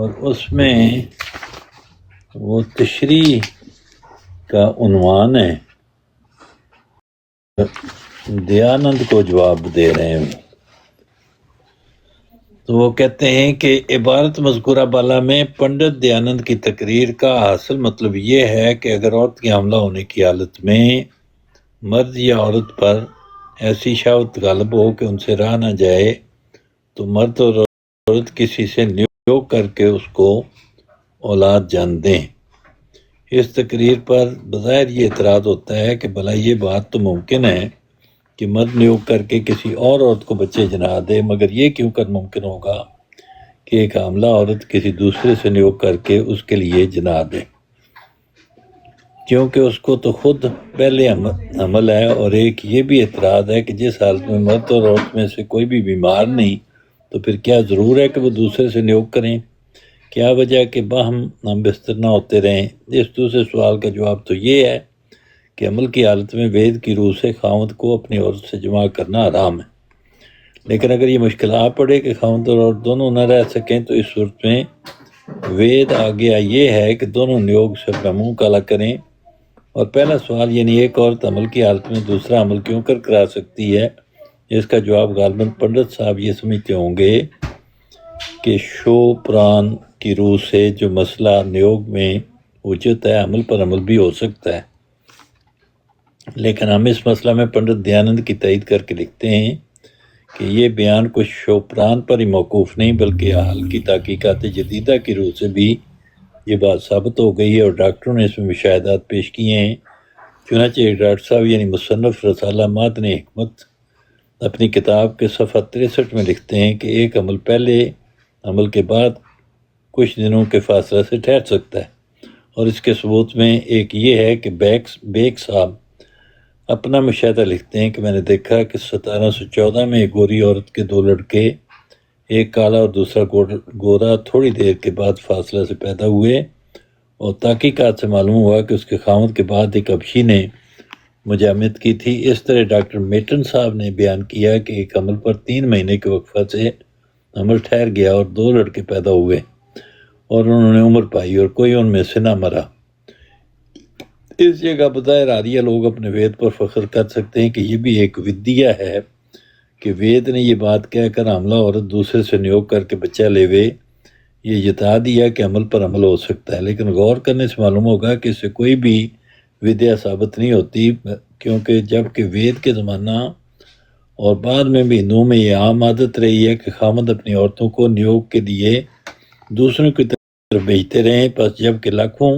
اور اس میں وہ تشریح کا عنوان ہے، دیانند کو جواب دے رہے ہیں۔ تو وہ کہتے ہیں کہ عبارت مذکورہ بالا میں پنڈت دیانند کی تقریر کا حاصل مطلب یہ ہے کہ اگر عورت کی حاملہ ہونے کی حالت میں مرد یا عورت پر ایسی شہوت غالب ہو کہ ان سے رہا نہ جائے تو مرد اور عورت کسی سے نیوگ کر کے اس کو اولاد جان دیں۔ اس تقریر پر بظاہر یہ اعتراض ہوتا ہے کہ بھلا یہ بات تو ممکن ہے کہ مرد نیوگ کر کے کسی اور عورت کو بچے جنا دے، مگر یہ کیوں کر ممکن ہوگا کہ ایک حاملہ عورت کسی دوسرے سے نیوگ کر کے اس کے لیے جنا دے، کیونکہ اس کو تو خود پہلے حمل ہے۔ اور ایک یہ بھی اعتراض ہے کہ جس حالت میں مرد اور عورت میں سے کوئی بھی بیمار نہیں تو پھر کیا ضرور ہے کہ وہ دوسرے سے نیوگ کریں؟ کیا وجہ ہے کہ باہم ہم بستر نہ ہوتے رہیں؟ اس دوسرے سوال کا جواب تو یہ ہے کہ عمل کی حالت میں وید کی روح سے خاوند کو اپنی عورت سے جمع کرنا حرام ہے، لیکن اگر یہ مشکل آ پڑے کہ خاوند اور عورت دونوں نہ رہ سکیں تو اس صورت میں وید آگیا یہ ہے کہ دونوں نیوگ سے اپنا منہ کالا کریں۔ اور پہلا سوال یعنی ایک عورت عمل کی حالت میں دوسرا عمل کیوں کر کرا سکتی ہے، اس کا جواب غالباً پنڈت صاحب یہ سمجھتے ہوں گے کہ شو پران کی روح سے جو مسئلہ نیوگ میں اچت ہے، عمل پر عمل بھی ہو سکتا ہے۔ لیکن ہم اس مسئلہ میں پنڈت دیانند کی تائید کر کے لکھتے ہیں کہ یہ بیان کچھ شوپران پر ہی موقوف نہیں بلکہ حال کی تحقیقات جدیدہ کی روح سے بھی یہ بات ثابت ہو گئی ہے اور ڈاکٹروں نے اس میں مشاہدات پیش کیے ہیں۔ چنانچہ ایک ڈاکٹر صاحب یعنی مصنف رسالہ معدن حکمت اپنی کتاب کے صفحہ 63 میں لکھتے ہیں کہ ایک عمل پہلے عمل کے بعد کچھ دنوں کے فاصلہ سے ٹھہر سکتا ہے، اور اس کے ثبوت میں ایک یہ ہے کہ بیگ صاحب اپنا مشاہدہ لکھتے ہیں کہ میں نے دیکھا کہ 1714 میں ایک گوری عورت کے دو لڑکے، ایک کالا اور دوسرا گورا، تھوڑی دیر کے بعد فاصلہ سے پیدا ہوئے، اور تحقیقات سے معلوم ہوا کہ اس کے خاوند کے بعد ایک حبشی نے مجامعت کی تھی۔ اس طرح ڈاکٹر میٹن صاحب نے بیان کیا کہ ایک عمل پر 3 مہینے کے وقفہ سے عمل ٹھہر گیا اور 2 لڑکے پیدا ہوئے اور انہوں نے عمر پائی اور کوئی ان میں سے نہ مرا۔ اس جگہ بظاہر آریہ لوگ اپنے وید پر فخر کر سکتے ہیں کہ یہ بھی ایک ودیا ہے کہ وید نے یہ بات کہہ کر حاملہ عورت دوسرے سے نیوگ کر کے بچہ لیوے، یہ جتا دیا کہ عمل پر عمل ہو سکتا ہے۔ لیکن غور کرنے سے معلوم ہوگا کہ اس سے کوئی بھی ودیا ثابت نہیں ہوتی، کیونکہ جب کہ وید کے زمانہ اور بعد میں بھی ہندوؤں میں یہ عام عادت رہی ہے کہ خاوند اپنی عورتوں کو نیوگ کے لیے دوسروں کی طرف بھیجتے رہیں، پس جب کہ لاکھوں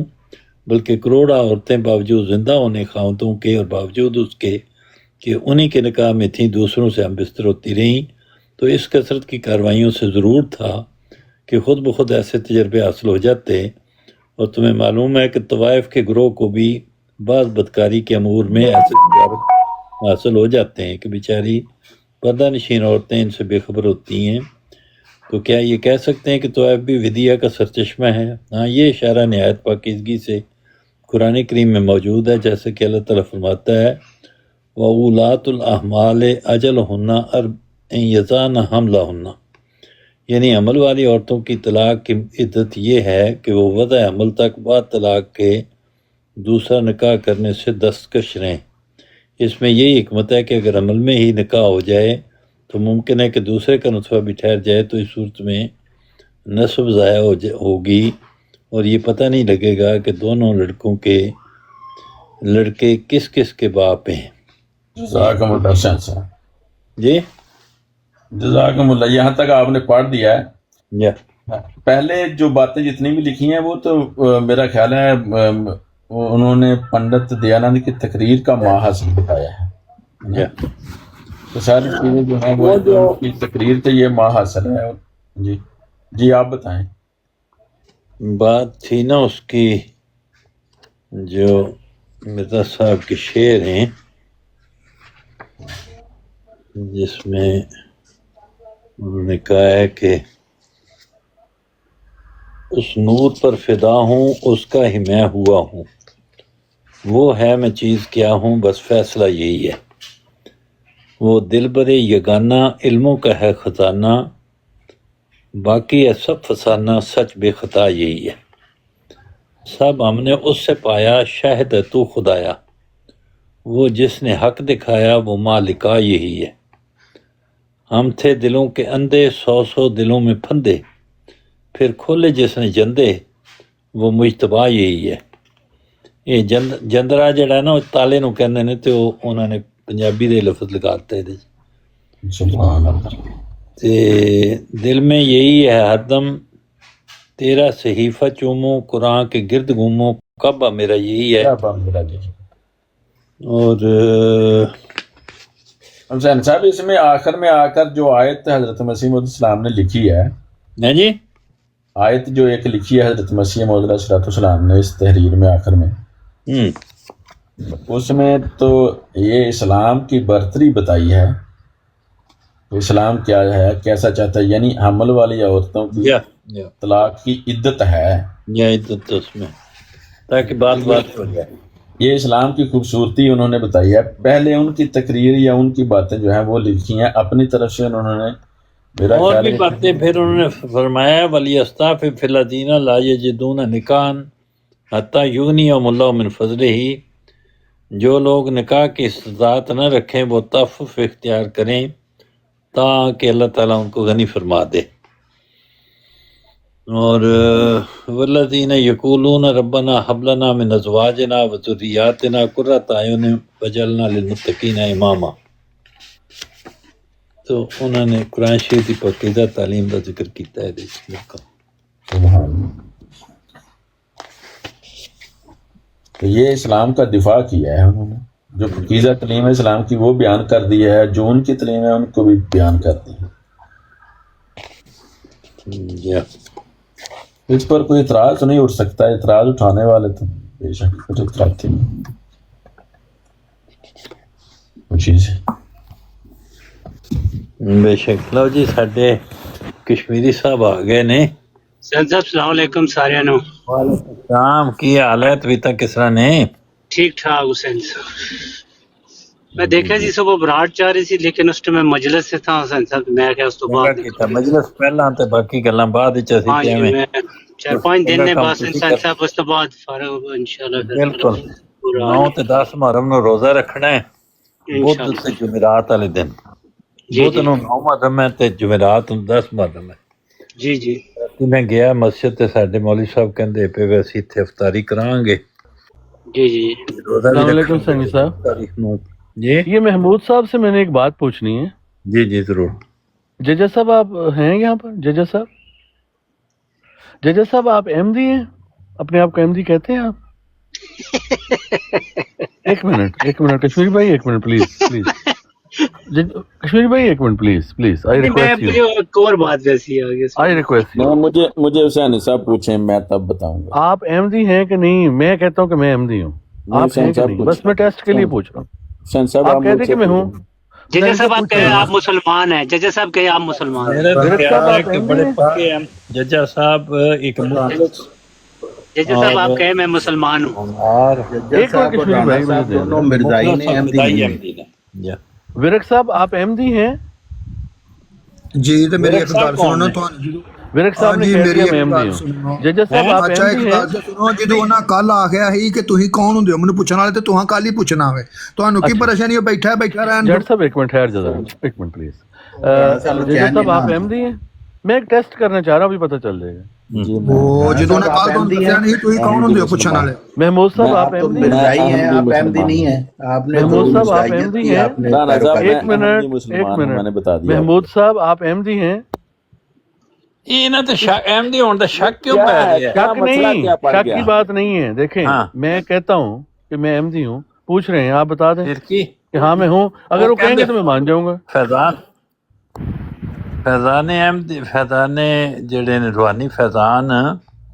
بلکہ کروڑا عورتیں باوجود زندہ ہونے خاوندوں کے اور باوجود اس کے کہ انہی کے نکاح میں تھیں دوسروں سے ہم بستر ہوتی رہیں، تو اس کثرت کی کاروائیوں سے ضرور تھا کہ خود بخود ایسے تجربے حاصل ہو جاتے۔ اور تمہیں معلوم ہے کہ طوائف کے گروہ کو بھی بعض بدکاری کے امور میں ایسے تجارت حاصل ہو جاتے ہیں کہ بیچاری پردہ نشین عورتیں ان سے بے خبر ہوتی ہیں۔ تو کیا یہ کہہ سکتے ہیں کہ طوائف بھی ودیا کا سرچشمہ ہے؟ ہاں، یہ اشارہ نہایت پاکیزگی سے قرآن کریم میں موجود ہے، جیسے کہ اللہ تعالیٰ فرماتا ہے وَأُولَاتُ الْأَحْمَالِ أَجَلُهُنَّ أَن يَضَعْنَ حَمْلَهُنَّ، یعنی حمل والی عورتوں کی طلاق کی عدت یہ ہے کہ وہ وضع حمل تک بعد طلاق کے دوسرا نکاح کرنے سے دستکش رہیں۔ اس میں یہی حکمت ہے کہ اگر عمل میں ہی نکاح ہو جائے تو ممکن ہے کہ دوسرے کا نطفہ بھی ٹھہر جائے، تو اس صورت میں نسب ضائع ہوگی اور یہ پتہ نہیں لگے گا کہ دونوں لڑکے کس کس کے باپ ہیں۔ جزاکم اللہ حسین صاحب، جی جزاکم اللہ، یہاں تک آپ نے پڑھ دیا ہے۔ یا پہلے جو باتیں جتنی بھی لکھی ہیں وہ تو میرا خیال ہے انہوں نے پنڈت دیانند کی تقریر کا ماحصل بتایا ہے، یا تو ساری چیزیں جو ہیں وہ ان کی تقریر سے یہ ماحصل ہے۔ جی آپ بتائیں۔ بات تھی نا اس کی جو مرزا صاحب کے شعر ہیں جس میں انہوں نے کہا ہے کہ اس نور پر فدا ہوں اس کا ہی میں ہوا ہوں، وہ ہے میں چیز کیا ہوں بس فیصلہ یہی ہے، وہ دل برے یگانہ علموں کا ہے خزانہ، باقی ہے سب فسانہ سچ بے خطا یہی ہے، سب ہم نے اس سے پایا شاہد ہے تو خدایا، وہ جس نے حق دکھایا وہ مالکا یہی ہے، ہم تھے دلوں کے اندھے 100 دلوں میں پھندے، پھر کھولے جس نے جندے وہ مجتبا یہی ہے۔ یہ جندرا جڑا ہے نا تالے نو کہندے نے تے انہوں نے پنجابی دے لفظ لگاتے ہیں سبحان اللہ۔ تے دل میں یہی ہے ہر دم تیرا صحیفہ چوموں قرآن کے گرد گھوموں کعبہ میرا یہی ہے۔ کیا بات میرا جی۔ اور حسین صاحب اس میں آخر میں آ کر جو آیت حضرت مسیح موعود السلام نے لکھی ہے، ہاں جی آیت جو ایک لکھی ہے حضرت مسیح موعود علیہ السلام نے اس تحریر میں آخر میں، اس میں تو یہ اسلام کی برتری بتائی ہے، اسلام کیا ہے، کیسا چاہتا ہے، یعنی حمل والی عورتوں کی یا طلاق کی عدت ہے، عدت اس میں تاکہ بات ہو جائے۔ یہ اسلام کی خوبصورتی انہوں نے بتائی ہے۔ پہلے ان کی تقریر یا ان کی باتیں جو ہیں وہ لکھی ہیں اپنی طرف سے، انہوں نے میرا اور خیال بھی ہے باتیں پھر انہوں نے فرمایا وَلْيَسْتَعْفِفِ الَّذِينَ لَا يَجِدُونَ نِكَاحًا حَتَّى يُغْنِيَهُمُ اللَّهُ مِنْ فَضْلِهِ، جو لوگ نکاح کی استطاعت نہ رکھیں وہ تعفف اختیار کریں تاکہ اللہ تعالیٰ ان کو غنی فرما دے۔ اور والذین یقولون ربنا ھب لنا من ازواجنا وذریاتنا قرۃ اعین واجعلنا للمتقین اماما، تو انہوں نے قرآن شریف کی پاکیزہ تعلیم کا ذکر کیتا ہے اس میں۔ سبحان اللہ۔ تو یہ اسلام کا دفاع کیا ہے انہوں نے، جو پاکیزہ تعلیم ہے اسلام کی وہ بیان کر دی ہے، جو ان کی تعلیم ہے ان کو بھی بیان کر دی ہے۔ یا اس پر کوئی اعتراض تو نہیں اٹھ سکتا، اعتراض اٹھانے والے تو بے شک کچھ اٹھاتے نہیں کچھ چیز۔ بے شک۔ لو جی ساڈے کشمیری صاحب آ گئے نے۔ سر صاحب السلام علیکم سارے نو۔ وعلیکم السلام، کی حال ہے تویتا کس طرح نے؟ ٹھیک ٹھاک حسین صاحب، میں دیکھا جی صبح براٹ چاہ رہی تھی لیکن اس ٹائم میں مجلس سے تھا حسین صاحب، میں کیا اس تو بعد کیتا مجلس پہلا تے باقی گلاں بعد وچ اسی ہاں تے جی میں 4-5 دن نے بس حسین صاحب، اس تو بعد فارغ ہو انشاءاللہ۔ بالکل 9 تے 10 محرم نو روزہ رکھنا ہے، بدھ تے جمعرات والے دن، بدھ نو 9 محرم ہے تے جمعرات نو 10 محرم ہے۔ جی جی میں گیا مسجد تے ساڈے مولوی صاحب کہندے پے وے اسی تے افطاری کراں گے۔ جی جی السلام علیکم سنگی صاحب۔ تاریخ نو جی یہ محمود صاحب سے میں نے ایک بات پوچھنی ہے۔ جی جی ضرور۔ ججا صاحب آپ ہیں یہاں پر؟ ججا صاحب آپ احمدی ہیں؟ اپنے آپ کو احمدی کہتے ہیں آپ؟ ایک منٹ کشمیری بھائی، ایک منٹ پلیز کشمیری بھائی ایک minute please I request you, ایک اور بات ویسی آئی ریکویسٹ یو۔ مجھے حسین صاحب پوچھیں میں تب بتاؤں گا۔ آپ احمدی ہیں کہ نہیں؟ میں کہتا ہوں کہ میں احمدی ہوں، آپ ہیں کہ نہیں؟ بس میں ٹیسٹ کے لیے پوچھ رہا ہوں۔ حسین صاحب آپ کہتے کہ میں ہوں؟ ججا صاحب آپ کہے آپ مسلمان ہیں، ججا صاحب کہے آپ مسلمان ہیں۔ میرا خیال ہے کہ بڑے پکے ہیں ججا صاحب، ایک مخلص ججا صاحب آپ کہے میں مسلمان ہوں۔ اور ایک منٹ کشمیری بھائی مجھے دے دیں۔ مخلص اور فدائی احمدی نے۔ ورک صاحب آپ احمدی ہیں؟ جی تے میری ایک گل سنو تو ورک صاحب نے جی کہہ میری دیا ایک میں احمدی گل ہوں۔ سنو۔ ججا صاحب آپ اچھا ایک احمدی گل ہیں؟ تے سنو، جدوں انہاں کل آخیا ہی کہ تسی کون ہوندے ہو مینوں پوچھن والے تے تہاں کل ہی پوچھنا ہوے، تانوں کی پریشانی ہے؟ بیٹھا رہن جٹ صاحب ایک منٹ ٹھہر جا ذرا، ایک منٹ پلیز۔ ججا صاحب آپ احمدی ہیں؟ میں ایک ٹیسٹ کرنا چاہ رہا ہوں، ابھی پتہ چل جائے گا۔ وہ جدوں نے کل تانوں دسیا نہیں تسی کون ہوندے ہو پوچھن والے؟ محمود صاحب آپ احمدی ہیں؟ مرزائی ہیں، آپ احمدی نہیں ہیں۔ آپ نے محمود صاحب آپ مرزائیت احمدی کی، ہیں؟ آپ نے ایک منٹ محمود صاحب آپ احمدی ہیں؟ یہ نہ تو احمدی ہونے دا شک کیوں پہ رہی ہے؟ شک نہیں، شک کی بات نہیں ہے۔ دیکھیں میں کہتا ہوں کہ میں احمدی ہوں، پوچھ رہے ہیں آپ بتا دیں پھر کی کہ ہاں میں ہوں، اگر وہ کہیں گے تو میں مان جاؤں گا۔ فیضان احمدی، فیضان جڑے نے روحانی فیضان،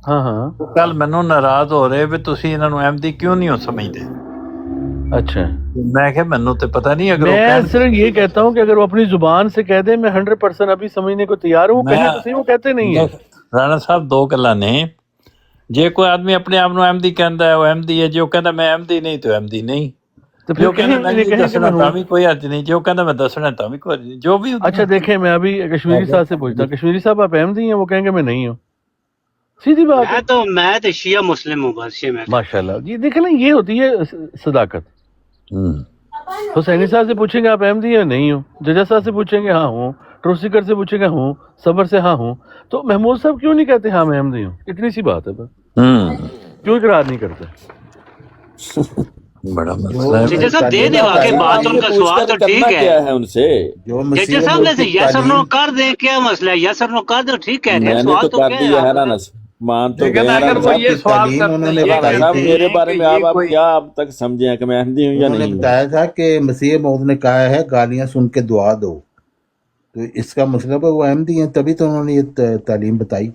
ہاں کل مینوں ناراض ہو رہے بھی تسی انہاں نوں احمدی کیوں نہیں ہو سمجھدے؟ اچھا، میں کہ مینوں تے پتہ نہیں، اگر میں صرف یہ کہتا ہوں کہ اگر وہ اپنی زبان سے کہہ دیں، میں 100% ابھی سمجھنے کو تیار ہوں، کہیں تو صحیح وہ کہتے نہیں ہیں۔ رانا صاحب دو گلاں نے، جے کوئی آدمی اپنے آپ نوں احمدی کہندا ہے وہ احمدی ہے، جو کہندا میں احمدی نہیں تو احمدی نہیں۔ تو جو پھر کہنا کہیں میں یہ نہیں کہیں کہ دسنا میں تا ہوں. بھی کوئی حرج نہیں، جو کہنا میں دسنا تا بھی کوئی حرج نہیں، جو بھی اچھا دیکھیں میں ابھی کشمیری صاحب سے پوچھتا ہوں، کشمیری صاحب آپ احمدی ہیں؟ وہ کہیں گے میں نہیں ہوں. سیدھی بات ہے. میں تو شیعہ مسلم ہوں، بس یہ میں ماشاء اللہ جی. دیکھیں نا یہ ہوتی ہے صداقت. حسینی صاحب سے پوچھیں گے آپ احمدی ہیں؟ نہیں ہوں. ججا صاحب سے پوچھیں گے ہاں ہوں. ٹروسیکر سے پوچھیں گے ہوں. صبر سے ہاں ہوں. تو محمود صاحب کیوں نہیں کہتے ہاں میں احمدی ہوں؟ اتنی سی بات ہے بس. کیوں اقرار نہیں کرتے؟ بڑا مسئلہ ہے ججا صاحب دے دیں، واقعی بات ان کا سوال تو ٹھیک ہے. کیا ہے ان سے؟ جو ججا مسیح صاحب مود ویسے کی یس اور نو تعلیم کر دیں، کیا مسئلہ ہے؟ یس اور نو کر دو، ٹھیک کہہ رہے ہیں. میں نے سوال تو تو کر کیا ہے دیا ہے آپ کا؟ رانا مان تو لیکن گئے اگر وہ رانا یہ کی سوال تعلیم کرتے انہوں ہیں نے یہ بتائی صاحب تھی. میرے بارے کہ میں یہ آپ کوئی کیا اب تک سمجھے ہیں کہ میں احمدی ہوں یا انہوں نے نہیں ہوں؟ بتایا تھا کہ مسیح مود نے کہا ہے گالیاں سن کے دعا دو، تو اس کا مطلب ہے وہ احمدی ہیں، تبھی تو انہوں نے یہ تعلیم بتائی.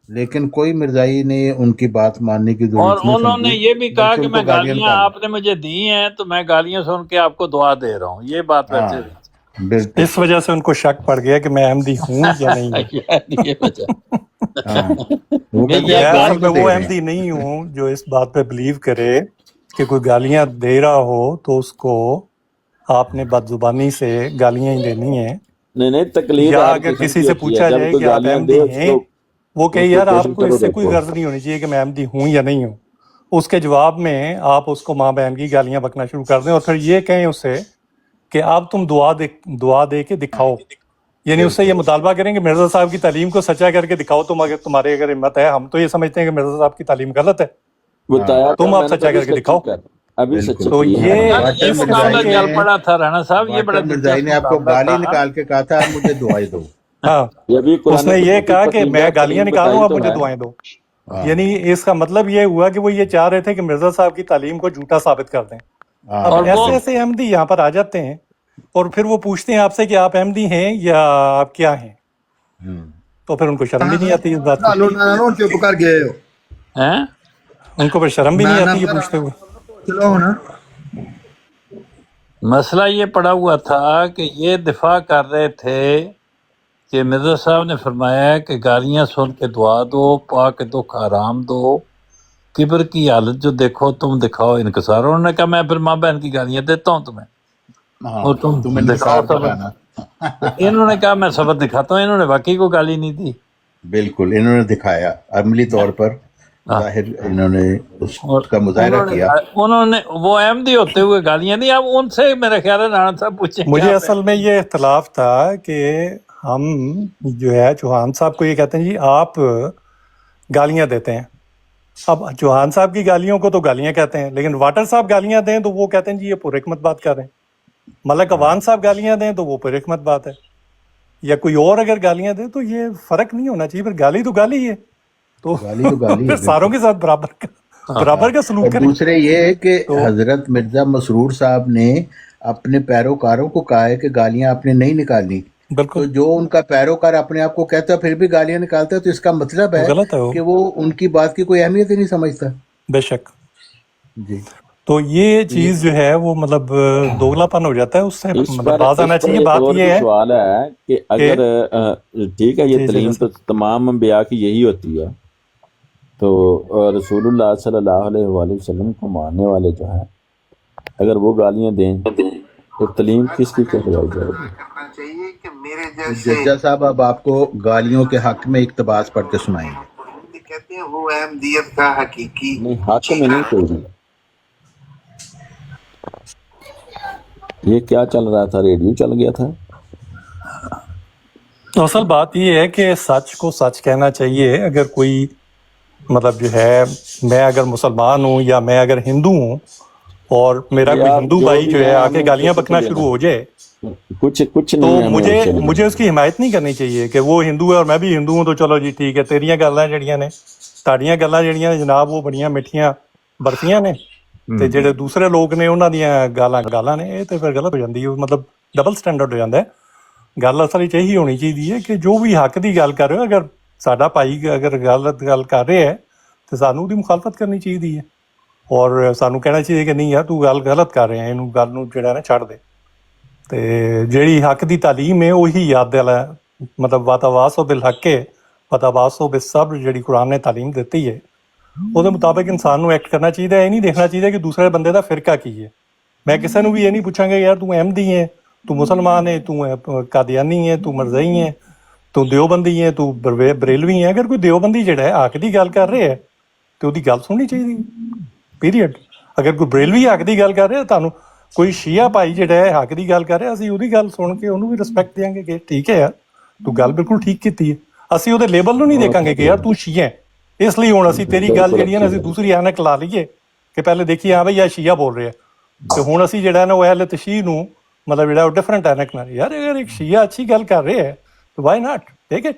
لیکن کوئی مرزائی نے ان کی بات ماننے کی اور ضرورت نہیں انہوں نے سمجھی، یہ بھی کہا بلکہ کہ ان میں کو گالیاں گالیاں نکالی. آپ نے مجھے دی ہیں تو میں گالیاں سن کے آپ کو دعا دے رہا ہوں، یہ بات ہاں ویسے بالکل. اس وجہ سے ان کو شک پڑ گیا کہ میں احمدی ہوں یا نہیں ہوں. یار یہ وجہ ہاں وہ کہ کہتے یہ ہیں میں آپ اصل گواہی میں تو دے وہ رہے ہیں. احمدی نہیں ہوں جو اس بات پہ بلیو کرے کہ کوئی گالیاں دے رہا ہو تو اس کو آپ نے بد زبانی سے گالیاں ہی دینی ہیں، نہیں تقلید یا ہر اگر قسم کسی کی سے ہوتی ہے، پوچھا جب جائے کوئی کہ آپ گالیاں دے احمدی اس ہیں، کو وہ کہ یار آپ کوشش کو کرو اس سے کوئی دیکھو. غرض نہیں ہونی چاہیے کہ میں احمدی ہوں یا نہیں ہوں. اس کے جواب میں آپ اس کو ماں بہن کی گالیاں بکنا شروع کر دیں اور پھر یہ کہیں اس سے کہ آپ تم دعا دے کے دکھاؤ. یعنی اس سے یہ مطالبہ کریں کہ مرزا صاحب کی تعلیم کو سچا کر کے دکھاؤ تم، اگر تمہارے اگر ہمت ہے. ہم تو یہ سمجھتے ہیں کہ مرزا صاحب کی تعلیم غلط ہے، بتایا تم تھا آپ میں نے، سچا ابھی کر کے سچی دکھاؤ. کر ابھی سچی بالکل. تو کی ہے. یہ یار باٹا یہ اس قسم معاملہ مرزائی کے چل نے پڑا تھا رانا صاحب، یہ بڑا باٹا مرزائی دلچسپ نے آپ کو معاملہ گالی تھا. نکال کے کہا تھا مجھے دعائیں دو. ہاں یہ بھی اس قرآن نے یہ کریم کی کہا کہ پسندیدہ میں گالیاں ترین نکال رہا ہوں، بتائی اب تو مجھے ہے. دعائیں دو. ہاں یعنی اس کا مطلب یہ ہوا کہ وہ یہ چاہ رہے تھے کہ مرزا صاحب کی تعلیم کو جھوٹا ثابت کر دیں. اب ہاں اور وہ ایسے ایسے احمدی یہاں پر آ جاتے ہیں اور پھر وہ پوچھتے ہیں آپ سے کہ آپ احمدی ہیں یا آپ کیا ہیں، تو پھر ان کو شرم بھی نہیں آتی اس بات کی. ਹੁਣ ਚੁੱਪ ਕਰ ਗਏ ਹੋ. ہیں ان کو پھر شرم بھی نہیں ਮੈਂ ਨਾ آتی یہ پوچھتے ہوئے. ਚਲੋ ਹੁਣ مسئلہ یہ پڑا ہوا تھا کہ یہ دفاع کر رہے تھے کہ مرزا صاحب نے فرمایا ہے کہ گالیاں سن کے دعا دو، پاک دکھ آرام دو، کبر کی حالت جو دیکھو تم دکھاؤ انکسار. انہوں نے کہا میں پھر ماں بہن کی گالیاں دیتا ہوں تمہیں ہاں اور تم تم دکھاؤ انکسار صبر. دکھانا. تو انہوں نے کہا میں صبر دکھاتا ہوں، انہوں نے واقعی کو گالی نہیں دی. بالکل انہوں نے دکھایا عملی طور پر، ہاں، ظاہر انہوں نے اس اور کا مظاہرہ کیا. انہوں نے وہ احمدی ہوتے ہوئے گالیاں دی. اب ان سے میرا خیال ہے رانا صاحب پوچھیں کہ مجھے آپ اصل میں یہ اختلاف تھا کہ ہم جو ہے چوہان صاحب کو یہ کہتے ہیں جی آپ گالیاں دیتے ہیں. اب چوہان صاحب کی گالیوں کو تو گالیاں کہتے ہیں، لیکن واٹر صاحب گالیاں دیں تو وہ کہتے ہیں جی یہ پر حکمت بات کر رہے ہیں. ملک اوان صاحب گالیاں دیں تو وہ پر حکمت بات ہے، یا کوئی اور اگر گالیاں دیں تو یہ فرق نہیں ہونا چاہیے. پھر گالی تو گالی ہے، تو گالی تو گالی ہے پھر ساروں بالکل. کے ساتھ برابر کا سلوک اور کریں. دوسرے یہ ہے کہ تو حضرت مرزا مسرور صاحب نے اپنے پیروکاروں کو کہا ہے کہ گالیاں آپ نے نہیں نکالنی. بالکل تو جو ان کا پیروکار اپنے آپ کو کہتا ہے پھر بھی گالیاں نکالتا ہے، تو اس کا مطلب ہے غلط ہے وہ، کہ وہ ان کی بات کی کوئی اہمیت ہی نہیں سمجھتا. بے شک. جی تو یہ تو چیز جو ہے وہ مطلب دوگلا پن ہو جاتا ہے، اس سے مطلب باز آنا چاہیے. ایک بات اور یہ بھی ہے سوال ہے کہ کہ اگر ٹھیک ہے یہ جی جی تعلیم تو تمام انبیاء کی یہی ہوتی ہے، تو رسول اللہ صلی اللہ علیہ وآلہ وسلم کو ماننے والے جو ہیں اگر وہ گالیاں دیں تو تعلیم کس کی کہلوائی جائے گی؟ تو ججا صاحب اب آپ کو گالیوں کے حق میں اقتباس پڑھ کے سنائیں گے. کہتے ہیں وہ احمدیت کا حقیقی نہیں حق میں نہیں کوئی بھی. یہ کیا چل رہا تھا؟ ریڈیو چل گیا تھا. اصل بات یہ ہے کہ سچ کو سچ کہنا چاہیے. اگر کوئی مطلب جو ہے میں اگر مسلمان ہوں یا میں اگر ہندو ہوں اور میرا کوئی یار ہندو جو بھائی بھی جو ہے ہیں آ کے ہمیں گالیاں کسی سے بکنا لینا شروع ہو جائے کچھ تو نہیں ہمیں ان سے لینا. مجھے اس کی حمایت نہیں کرنی چاہیے کہ وہ ہندو ہے اور میں بھی ہندو ہوں تو چلو جی ٹھیک ہے تیریاں گلاں جڑیاں نے تاڑیاں گلاں جڑیاں نے جناب وہ بڑیاں میٹھیاں برفیاں نے تے جڑے دوسرے لوگ نے انہاں دیاں گالاں نے یہ تو پھر غلط ہو جاندی ہے. مطلب ڈبل سٹینڈرڈ ہو جاتا ہے. گل اصل یہی ہونی چاہیے کہ جو بھی حق دی گل کر رہے ہو اگر ساڈا بھائی اگر غلط گل کر رہے ہے تو سانوں دی مخالفت کرنی چاہیے ہے اور سانوں کہنا چاہیے کہ نہیں یار تو گل غلط کر رہے ہیں اینوں گل نوں جڑا نا چھڑ دے. تے جیڑی حق دی تعلیم ہے وہی یاد دل ہے. مطلب واتواصو بالحق واتواصو بالصبر جڑی قرآن نے تعلیم دیتی ہے وہ دے مطابق انسان نوں ایکٹ کرنا چاہیے. یہ نہیں دیکھنا چاہیے کہ دوسرے بندے دا فرقہ کی ہے. ਮੈਂ ਕਿਸੇ ਨੂੰ ਵੀ ਇਹ ਨਹੀਂ ਪੁੱਛਾਂਗਾ ਯਾਰ ਤੂੰ ਅਹਿਮਦੀ ਹੈ, ਤੂੰ ਮੁਸਲਮਾਨ ਹੈ, ਤੂੰ ਕਾਦੀਆਨੀ ਹੈ, ਤੂੰ ਮਰਜ਼ਈ ਹੈ, ਤੂੰ ਦਿਓਬੰਦੀ ਹੈ, ਤੂੰ ਬਰੇਲਵੀ ਹੈ। ਅਗਰ ਕੋਈ ਦਿਓਬੰਦੀ ਜਿਹੜਾ ਹੈ ਹੱਕ ਦੀ ਗੱਲ ਕਰ ਰਿਹਾ ਹੈ ਤੇ ਉਹਦੀ ਗੱਲ ਸੁਣਨੀ ਚਾਹੀਦੀ ਪੀਰੀਅਡ। ਅਗਰ ਕੋਈ ਬਰੇਲਵੀ ਹੱਕ ਦੀ ਗੱਲ ਕਰ ਰਿਹਾ, ਤੁਹਾਨੂੰ ਕੋਈ ਸ਼ੀਆ ਭਾਈ ਜਿਹੜਾ ਹੈ ਹੱਕ ਦੀ ਗੱਲ ਕਰ ਰਿਹਾ, ਅਸੀਂ ਉਹਦੀ ਗੱਲ ਸੁਣ ਕੇ ਉਹਨੂੰ ਵੀ ਰਿਸਪੈਕਟ ਦਿਆਂਗੇ ਕਿ ਠੀਕ ਹੈ ਯਾਰ ਤੂੰ ਗੱਲ ਬਿਲਕੁਲ ਠੀਕ ਕੀਤੀ ਹੈ। ਅਸੀਂ ਉਹਦੇ ਲੇਬਲ ਨੂੰ ਨਹੀਂ ਦੇਖਾਂਗੇ ਕਿ ਯਾਰ ਤੂੰ ਸ਼ੀਆ ਹੈ, ਇਸ ਲਈ ਹੁਣ ਅਸੀਂ ਤੇਰੀ ਗੱਲ ਜਿਹੜੀ ਹੈ ਨਾ ਅਸੀਂ ਦੂਸਰੀ ਐਨਕ ਲਾ ਲਈਏ ਕਿ ਪਹਿਲੇ ਦੇਖੀਏ ਹਾਂ ਬਈ ਇਹ ਸ਼ੀਆ ਬੋਲ ਰਿਹਾ ਤੇ ਹੁਣ ਅਸੀਂ ਜਿਹੜਾ ਨਾ ਉਹ ਅਹਿਲ ਤਸ਼ੀਹ ਨੂੰ ਮਤਲਬ ਜਿਹੜਾ ਉਹ ਡਿਫਰੈਂਟ ਐਨਕ ਨਾਲ ਯਾਰ ਅਗਰ ਇੱਕ ਸ਼ੀਆ ਅੱਛੀ ਗੱਲ ਕਰ ਰਿਹਾ ਹੈ ਤਾਂ ਵਾਈ ਨਾਟ ਟੇਕ ਇਟ।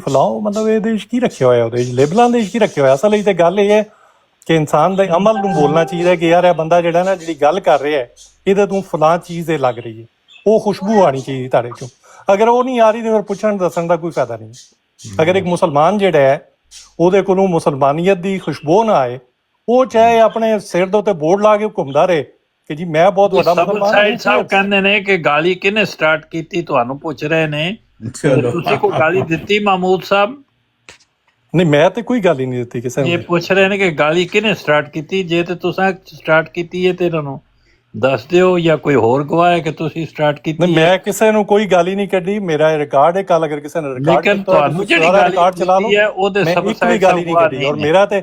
ਫਲਾਓ ਮਤਲਬ ਇਹਦੇ ਵਿੱਚ ਕੀ ਰੱਖਿਆ ਹੋਇਆ, ਉਹਦੇ ਵਿੱਚ ਲੇਬਲਾਂ ਦੇ ਵਿੱਚ ਕੀ ਰੱਖਿਆ ਹੋਇਆ। ਅਸਲ ਵਿੱਚ ਤੇ ਗੱਲ ਇਹ ਹੈ ਕਿ ਇਨਸਾਨ ਦੇ ਅਮਲ ਨੂੰ ਬੋਲਣਾ ਚਾਹੀਦਾ ਕਿ ਯਾਰ ਇਹ ਬੰਦਾ ਜਿਹੜਾ ਨਾ ਜਿਹੜੀ ਗੱਲ ਕਰ ਰਿਹਾ ਹੈ ਇਹਦੇ ਤੋਂ ਫਲਾਂ ਚੀਜ਼ ਇਹ ਲੱਗ ਰਹੀ ਹੈ, ਉਹ ਖੁਸ਼ਬੂ ਆਣੀ ਚਾਹੀਦੀ ਤੁਹਾਡੇ ਚੋਂ। ਅਗਰ ਉਹ ਨਹੀਂ ਆ ਰਹੀ ਤੇ ਫਿਰ ਪੁੱਛਣ ਦੱਸਣ ਦਾ ਕੋਈ ਫਾਇਦਾ ਨਹੀਂ। ਅਗਰ ਇੱਕ ਮੁਸਲਮਾਨ ਜਿਹੜਾ ਹੈ ਉਹਦੇ ਕੋਲੋਂ ਮੁਸਲਮਾਨੀਅਤ ਦੀ ਖੁਸ਼ਬੂ ਨਾ ਆਏ, ਉਹ ਚਾਹੇ ਆਪਣੇ ਸਿਰ ਦੇ ਉੱਤੇ ਬੋਰਡ ਲਾ ਕੇ ਘੁੰਮਦਾ ਰਹੇ ਕਿ ਜੀ ਮੈਂ ਬਹੁਤ ਵੱਡਾ ਮੁਸਲਮਾਨ ਸਾਈਡ ਸਾਹਿਬ ਕਹਿੰਦੇ ਨੇ ਕਿ ਗਾਲੀ ਕਿਹਨੇ ਸਟਾਰਟ ਕੀਤੀ, ਤੁਹਾਨੂੰ ਪੁੱਛ ਰਹੇ ਨੇ। ਤੁਸੀਂ ਕੋਈ ਗਾਲੀ ਦਿੱਤੀ mahmood ਸਾਹਿਬ? ਨਹੀਂ ਮੈਂ ਤੇ ਕੋਈ ਗੱਲ ਹੀ ਨਹੀਂ ਦਿੱਤੀ ਕਿਸੇ ਇਹ ਨੂੰ। ਪੁੱਛ ਰਹੇ ਨੇ ਕਿ ਗਾਲੀ ਕਿਹਨੇ ਸਟਾਰਟ ਕੀਤੀ। ਜੇ ਤੇ ਤੁਸੀਂ ਸਟਾਰਟ ਕੀਤੀ ਹੈ ਤੇ ਇਹਨਾਂ ਨੂੰ ਦੱਸ ਦਿਓ, ਜਾਂ ਕੋਈ ਹੋਰ ਗਵਾਹ ਹੈ ਕਿ ਤੁਸੀਂ ਸਟਾਰਟ ਕੀਤੀ ਨਹੀਂ ਮੈਂ ਕਿਸੇ ਨੂੰ ਕੋਈ ਗਾਲੀ ਨਹੀਂ ਕੱਢੀ, ਮੇਰਾ ਇਹ ਰਿਕਾਰਡ ਹੈ। ਕੱਲ ਅਗਰ ਕਿਸੇ ਨੇ ਰਿਕਾਰਡ ਲੇਕਿਨ ਤੁਹਾਨੂੰ ਜਿਹੜੀ ਰਿਕਾਰਡ ਚਲਾ ਲਓ, ਹੈ ਉਹਦੇ ਮੈਂ ਸਭ ਇੱਕ ਵੀ ਗਾਲੀ ਨਹੀਂ ਕੱਢੀ। ਔਰ ਮੇਰਾ ਤੇ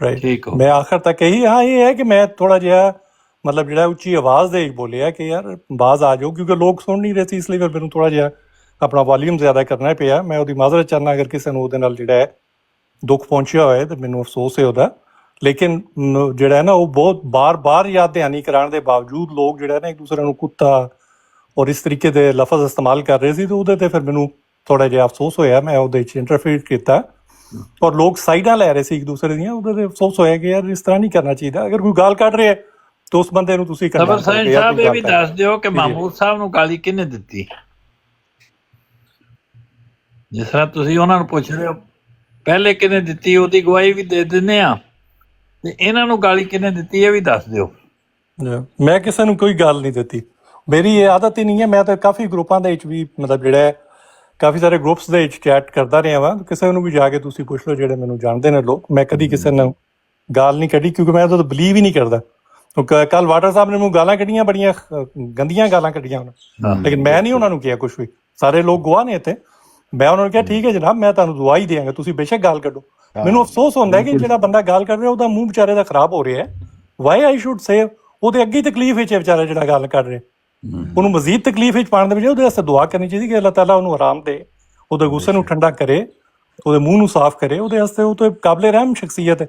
ਰਾਈਟ, ਠੀਕ ਹੋ। ਮੈਂ ਆਖਰ ਤੱਕ ਇਹੀ ਹਾਂ ਇਹ ਹੈ ਕਿ ਮੈਂ ਥੋੜਾ ਜਿਹਾ ਮਤਲਬ ਜਿਹੜਾ ਉੱਚੀ ਆਵਾਜ਼ ਦੇ ਬੋਲਿਆ ਕਿ ਯਾਰ ਬਾਜ਼ ਆ ਜਾਓ, ਕਿਉਂਕਿ ਲੋਕ ਸੁਣ ਨਹੀਂ ਰਹੇ ਸੀ, ਇਸ ਲਈ ਫਿਰ ਮੈਨੂੰ ਥੋੜਾ ਜਿਹਾ ਆਪਣਾ ਵੋਲੀਅਮ ਜ਼ਿਆਦਾ ਕਰਨਾ ਪਿਆ। ਮੈਂ ਉਹਦੀ ਮਾਜ਼ਰਤ ਚਾਹੁੰਦਾ ਅਗਰ ਕਿਸੇ ਨੂੰ ਉਹਦੇ ਨਾਲ ਜਿਹੜਾ ਹੈ ਦੁੱਖ ਪਹੁੰਚਿਆ ਹੋਇਆ ਤੇ ਮੈਨੂੰ ਅਫਸੋਸ ਹੈ ਉਹਦਾ। ਲੇਕਿਨ ਜਿਹੜਾ ਹੈ ਨਾ ਉਹ ਬਹੁਤ ਬਾਰ-ਬਾਰ ਯਾਦ ਦਹਾਨੀ ਕਰਾਉਣ ਦੇ ਬਾਵਜੂਦ ਲੋਕ ਜਿਹੜਾ ਨਾ ਇੱਕ ਦੂਸਰੇ ਨੂੰ ਕੁੱਤਾ ਔਰ ਇਸ ਤਰੀਕੇ ਦੇ ਲਫ਼ਜ਼ ਇਸਤੇਮਾਲ ਕਰ ਰਹੇ ਸੀ, ਤੇ ਉਹਦੇ ਤੇ ਫਿਰ ਮੈਨੂੰ ਥੋੜਾ ਜਿਹਾ ਅਫਸੋਸ ਹੋਇਆ। ਮੈਂ ਉਹਦੇ 'ਚ ਇੰਟਰਫੇਅਰ ਕੀਤਾ ਔਰ ਲੋਕ ਸਾਈਡਾਂ ਲੈ ਰਹੇ ਸੀ ਇੱਕ ਦੂਸਰੇ ਦੀਆਂ, ਉਹਦੇ ਤੇ ਅਫਸੋਸ ਹੋਇਆ ਕਿ ਯਾਰ ਇਸ ਤਰ੍ਹਾਂ ਨਹੀਂ ਕਰਨਾ ਚਾਹੀਦਾ। ਅਗਰ ਕੋਈ ਗਾਲ ਕੱਢ ਰਿਹਾ ਤਾਂ ਉਸ ਬੰਦੇ ਨੂੰ ਤੁਸੀਂ ਸਬਰ ਸਾਈਂ ਸਾਹਿਬ ਇਹ ਵੀ ਦੱਸ ਦਿਓ ਕਿ mahmood ਸਾਹਿਬ ਨੂੰ ਗਾਲੀ ਕਿਹਨੇ ਦਿੱਤੀ। ਜਿਸ ਤਰ੍ਹਾਂ ਤੁਸੀਂ ਉਹਨਾਂ ਨੂੰ ਪੁੱਛ ਰਹੇ ਹੋ ਪਹਿਲੇ ਕਿਹਨੇ ਦਿੱਤੀ, ਉਹਦੀ ਗਵਾਹੀ ਵੀ ਦੇ ਦਿੰਦੇ ਆ, ਤੇ ਇਹਨਾਂ ਨੂੰ ਗਾਲੀ ਕਿਹਨੇ ਦਿੱਤੀ ਇਹ ਵੀ ਦੱਸ ਦਿਓ। ਮੈਂ ਕਿਸੇ ਨੂੰ ਕੋਈ ਗੱਲ ਨਹੀਂ ਦਿੱਤੀ, ਮੇਰੀ ਇਹ ਆਦਤ ਹੀ ਨਹੀਂ ਹੈ। ਮੈਂ ਤਾਂ ਕਾਫੀ ਗਰੁੱਪਾਂ ਦੇ ਵਿੱਚ ਵੀ ਮਤਲਬ ਜਿਹੜਾ ਹੈ ਕਾਫੀ ਸਾਰੇ ਗਰੁੱਪਸ ਦੇ ਵਿੱਚ ਚੈਟ ਕਰਦਾ ਰਿਹਾ ਵਾਂ। ਕਿਸੇ ਨੂੰ ਵੀ ਜਾ ਕੇ ਤੁਸੀਂ ਪੁੱਛ ਲਓ ਜਿਹੜੇ ਮੈਨੂੰ ਜਾਣਦੇ ਨੇ ਲੋਕ, ਮੈਂ ਕਦੀ ਕਿਸੇ ਨੂੰ ਗਾਲ ਨਹੀਂ ਕੱਢੀ, ਕਿਉਂਕਿ ਮੈਂ ਉਹਦਾ ਬਿਲੀਵ ਹੀ ਨਹੀਂ ਕਰਦਾ। ਕੱਲ ਵਾਟਰ ਸਾਹਿਬ ਨੇ ਮੈਨੂੰ ਗਾਲਾਂ ਕੱਢੀਆਂ, ਬੜੀਆਂ ਗੰਦੀਆਂ ਗਾਲਾਂ ਕੱਢੀਆਂ ਉਹਨਾਂ, ਲੇਕਿਨ ਮੈਂ ਨਹੀਂ ਉਹਨਾਂ ਨੂੰ ਕਿਹਾ ਕੁਛ ਵੀ। ਸਾਰੇ ਲੋਕ ਗਵਾਹ ਨੇ ਇੱਥੇ। ਮੈਂ ਉਹਨਾਂ ਨੂੰ ਕਿਹਾ ਠੀਕ ਹੈ ਜਨਾਬ, ਮੈਂ ਤੁਹਾਨੂੰ ਦੁਆ ਹੀ ਦਿਆਂਗਾ, ਤੁਸੀਂ ਬੇਸ਼ੱਕ ਗਾਲ ਕੱਢੋ। ਮੈਨੂੰ ਅਫਸੋਸ ਹੁੰਦਾ ਕਿ ਜਿਹੜਾ ਬੰਦਾ ਗਾਲ ਕੱਢ ਰਿਹਾ ਉਹਦਾ ਮੂੰਹ ਵਿਚਾਰੇ ਦਾ ਖਰਾਬ ਹੋ ਰਿਹਾ ਹੈ। ਵਾਈ ਆਈ ਸ਼ੁੱਡ ਸੇ, ਉਹਦੇ ਅੱਗੇ ਤਕਲੀਫ ਵਿੱਚ ਹੈ ਵਿਚਾਰਾ ਜਿਹੜਾ ਗੱਲ ਕਰ ਰਿਹਾ, ਉਹਨੂੰ ਮਜ਼ੀਦ ਤਕਲੀਫ ਵਿੱਚ ਪਾਉਣ ਦੇ ਬਜਾਏ ਉਹਦੇ ਵਾਸਤੇ ਦੁਆ ਕਰਨੀ ਚਾਹੀਦੀ ਕਿ ਅੱਲਾਹ ਤਾਲਾ ਉਹਨੂੰ ਆਰਾਮ ਦੇ, ਉਹਦੇ ਗੁੱਸੇ ਨੂੰ ਠੰਡਾ ਕਰੇ, ਉਹਦੇ ਮੂੰਹ ਨੂੰ ਸਾਫ਼ ਕਰੇ। ਉਹਦੇ ਵਾਸਤੇ ਉਹ ਤਾਂ ਕਾਬਲੇ ਰਹਿਮ ਸ਼ਖਸੀਅਤ ਹੈ।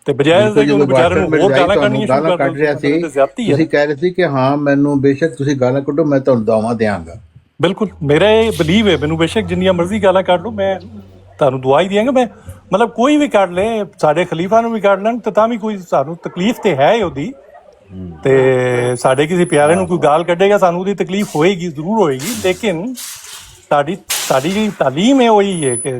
ਤੇ ਬਜਾਏ ਉਹਦੇ ਕਿ ਉਹਨੂੰ ਵਿਚਾਰੇ ਨੂੰ ਹੋਰ ਗਾਲਾਂ ਕੱਢਣੀਆਂ ਸ਼ੁਰੂ ਕਰ ਰਿਹਾ ਸੀ, ਤੁਸੀਂ ਕਹਿ ਰਹੇ ਸੀ ਕਿ ਹਾਂ ਮੈਨੂੰ ਬੇਸ਼ੱਕ ਤੁਸੀਂ ਗਾਲਾਂ ਕੱਢੋ, ਮੈਂ ਤੁਹਾਨੂੰ ਦੁਆਵਾਂ ਦਿਆਂਗਾ। ਬਿਲਕੁਲ ਮੇਰਾ ਇਹ ਬਲੀਵ ਹੈ, ਮੈਨੂੰ ਬੇਸ਼ੱਕ ਜਿੰਨੀਆਂ ਮਰਜ਼ੀ ਗਾਲਾਂ ਕੱਢ ਲਓ, ਮੈਂ ਤੁਹਾਨੂੰ ਦੁਆ ਹੀ ਦਿਆਂਗਾ। ਮੈਂ ਮਤਲਬ ਕੋਈ ਵੀ ਕੱਢ ਲੈ, ਸਾਡੇ ਖਲੀਫਾ ਨੂੰ ਵੀ ਕੱਢ ਲੈਣ ਤਾਂ ਵੀ ਕੋਈ ਸਾਨੂੰ ਤਕਲੀਫ ਤੇ ਹੈ ਉਹਦੀ। ਤੇ ਸਾਡੇ ਕਿਸੇ ਪਿਆਰੇ ਨੂੰ ਕੋਈ ਗਾਲ ਕੱਢੇਗਾ ਸਾਨੂੰ ਉਹਦੀ ਤਕਲੀਫ ਹੋਏਗੀ, ਜ਼ਰੂਰ ਹੋਏਗੀ। ਲੇਕਿਨ ਸਾਡੀ ਜਿਹੜੀ ਤਾਲੀਮ ਹੈ ਉਹੀ ਹੈ ਕਿ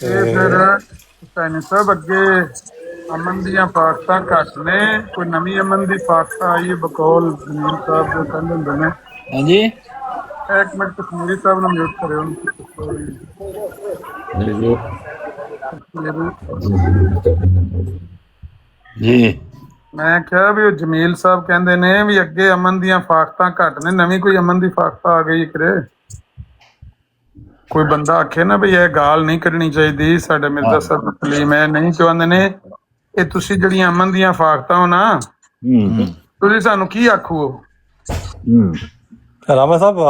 ਫਿਰ ਹੁਸੈਨੀ ਸਾਹਿਬ ਅੱਗੇ ਅਮਨ ਦੀਆਂ ਫਾਕਤਾਂ ਘੱਟ ਨੇ, ਕੋਈ ਨਵੀਂ ਅਮਨ ਦੀ ਫਾਕਤ ਆਈ ਹੈ ਬਕੌਲ ਜਮੀਲ ਸਾਹਿਬ ਜੋ ਕਹਿੰਦੇ ਹੁੰਦੇ ਨੇ। ਹਾਂਜੀ ਇੱਕ ਮਿੰਟ ਕਸ਼ਮੀਰੀ ਸਾਹਿਬ ਨੂੰ ਮਿਊਟ ਕਰਿਓ। ਜੀ ਮੈਂ ਕਿਹਾ ਵੀ ਉਹ ਜਮੀਲ ਸਾਹਿਬ ਕਹਿੰਦੇ ਨੇ ਵੀ ਅੱਗੇ ਅਮਨ ਦੀਆਂ ਫਾਕਤਾਂ ਘੱਟ ਨੇ, ਨਵੀਂ ਕੋਈ ਅਮਨ ਦੀ ਫਾਕਤ ਆ ਗਈ ਕਰੇ। ਕੋਈ ਬੰਦਾ ਆਖੇ ਨਾ ਵੀ ਇਹ ਗਾਲ ਨਹੀਂ ਕੱਢਣੀ ਚਾਹੀਦੀ, ਸਾਡੇ ਮਿਰਜ਼ਾ ਸਾਹਿਬ ਤਸਲੀਮ ਹੈ ਨਹੀਂ ਚਾਹੁੰਦੇ ਨੇ, ਇਹ ਤੁਸੀਂ ਜਿਹੜੀਆਂ ਅਮਨ ਦੀਆਂ ਫਾਕਤਾਂ ਹੋ ਨਾ, ਤੁਸੀਂ ਸਾਨੂੰ ਕੀ ਆਖੋ। ਰਾਮਾ ਸਾਹਿਬ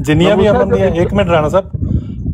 ਜਿੰਨੀਆਂ ਵੀ ਅਮਨ ਦੀਆਂ, ਇੱਕ ਮਿੰਟ ਰਾਣਾ ਸਾਹਿਬ,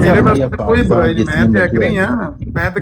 ਮੇਰੇ ਵਾਸਤੇ ਕੋਈ ਬੁਰਾਈ ਨਹੀਂ, ਮੈਂ ਤੇ ਐਗਰੀ ਹਾਂ। ਮੈਂ ਤੇ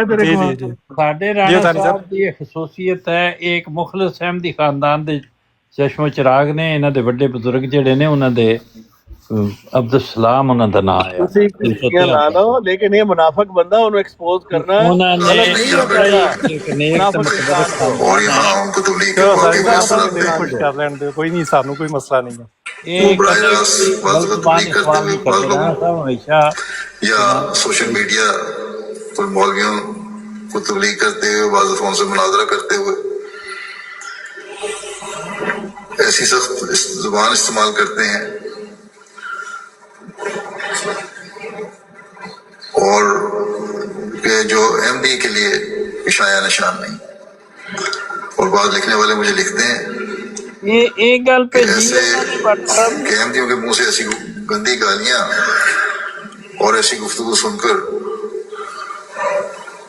ہے تیرے جی کو جی جی ਸਾਡੇ جی ਰਾਣਾ ثانی صاحب ਸਾਹਿਬ ਦੀ ਇੱਕ ਖਸੂਸੀਅਤ ਹੈ, ਇਹ ਇੱਕ ਮੁਖਲਿਸ ਅਹਿਮਦੀ ਖਾਨਦਾਨ ਦੇ ਚਸ਼ਮੋ ਚਿਰਾਗ ਨੇ। ਇਹਨਾਂ ਦੇ ਵੱਡੇ ਬਜ਼ੁਰਗ ਜਿਹੜੇ ਨੇ ਉਹਨਾਂ ਦੇ ਅਬਦੁਸਲਾਮ ਉਹਨਾਂ ਦਾ ਨਾਮ ਹੈ। ਤੁਸੀਂ ਕੁਰਸੀਆਂ ਲਾ ਲਓ, لیکن یہ منافق بندہ انہوں ایکسپوز کرنا ਉਹਨਾਂ نے غلط نہیں ہوتا ہے ਇੱਕ ਨੇਕ ਤੇ منافق ਮੁਕੱਦਰ انسان کو۔ اور یہاں ان کو تبلیغ کے ਚਲੋ موقع ਸਾਈਂ میسر ਸਾਹਿਬ آتے ہیں ਕੁਝ ਕਰ ਲੈਣ ਦਿਓ, ਕੋਈ ਨਹੀਂ, ਸਾਨੂੰ ਕੋਈ ਮਸਲਾ ਨਹੀਂ ਹੈ। ਇਹ براہ راست بعض ਗਲਤ وقت ਬਾਤ تبلیغ کرتے اخوان ہوئے نہیں بعض کرتے لوگوں نا صاحب، ہمیشہ یا سوشل میڈیا پر مولویوں کو تبلیغ کرتے ہوئے بعض دفعوں سے مناظرہ کرتے ہوئے ایسی سخت زبان استعمال کرتے ہیں اور کہ جو ایم ڈی کے لیے اشایا نشان نہیں، اور بعض لکھنے والے مجھے لکھتے ہیں ایک گل کہ پہ جی ایسے کہ ایم ڈیوں کے منہ سے ایسی گندی گالیاں اور ایسی گفتگو سن کر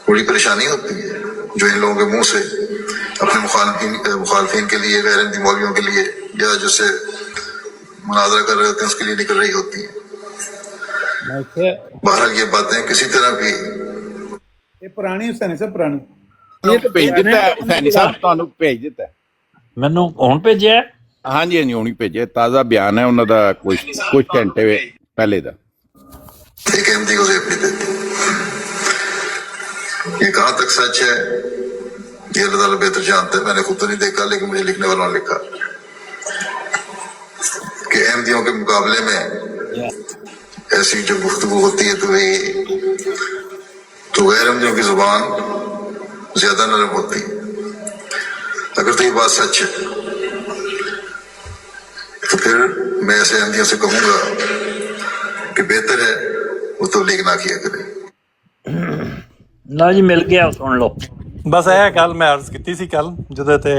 بڑی پریشانی ہوتی ہے جو ان لوگوں کے منہ سے اپنے مخالفین کے لیے، غیر احمدی مولویوں کے لیے، یا جس سے مناظرہ کر رہے ہوتے ہیں اس کے لیے نکل رہی ہوتی ہیں۔ بہرحال یہ باتیں کسی طرح بھی یہ پرانی حسین صاحب پرانی ਇਹ ਤਾਂ ਭੇਜ ਦਿੱਤਾ ਹੈ ਹੁਸੈਨੀ ਸਾਹਿਬ, ਤੁਹਾਨੂੰ ਭੇਜ ਦਿੱਤਾ ਹੈ। ਮੈਨੂੰ ਹੁਣ ਭੇਜਿਆ ਹੈ? ਹਾਂਜੀ ਹਾਂਜੀ, ਹੁਣੀ ਭੇਜਿਆ, ਤਾਜ਼ਾ ਬਿਆਨ ਹੈ ਉਹਨਾਂ ਦਾ, ਕੁਝ ਘੰਟੇ ਪਹਿਲੇ ਦਾ। ایک احمدی کو زیب نہیں دیتی۔ یہ کہاں تک سچ ہے یہ اللہ تعالیٰ بہتر جانتا ہے، میں نے خود تو نہیں دیکھا، لیکن مجھے لکھنے والوں نے لکھا کہ احمدیوں کے مقابلے میں ایسی جو گفتگو ہوتی ہے تو غیر احمدیوں کی زبان زیادہ نرم ہوتی ہے۔ اگر تو یہ بات سچ ہے تو پھر میں ایسے احمدیوں سے کہوں گا کہ بہتر ہے وہ تبلیغ نہ کیا کرے۔ ਨਾ ਜੀ ਮਿਲ ਗਿਆ, ਸੁਣ ਲਓ। ਬਸ ਇਹ ਗੱਲ ਮੈਂ عرض ਕੀਤੀ ਸੀ ਕੱਲ, ਜਿਹਦੇ ਤੇ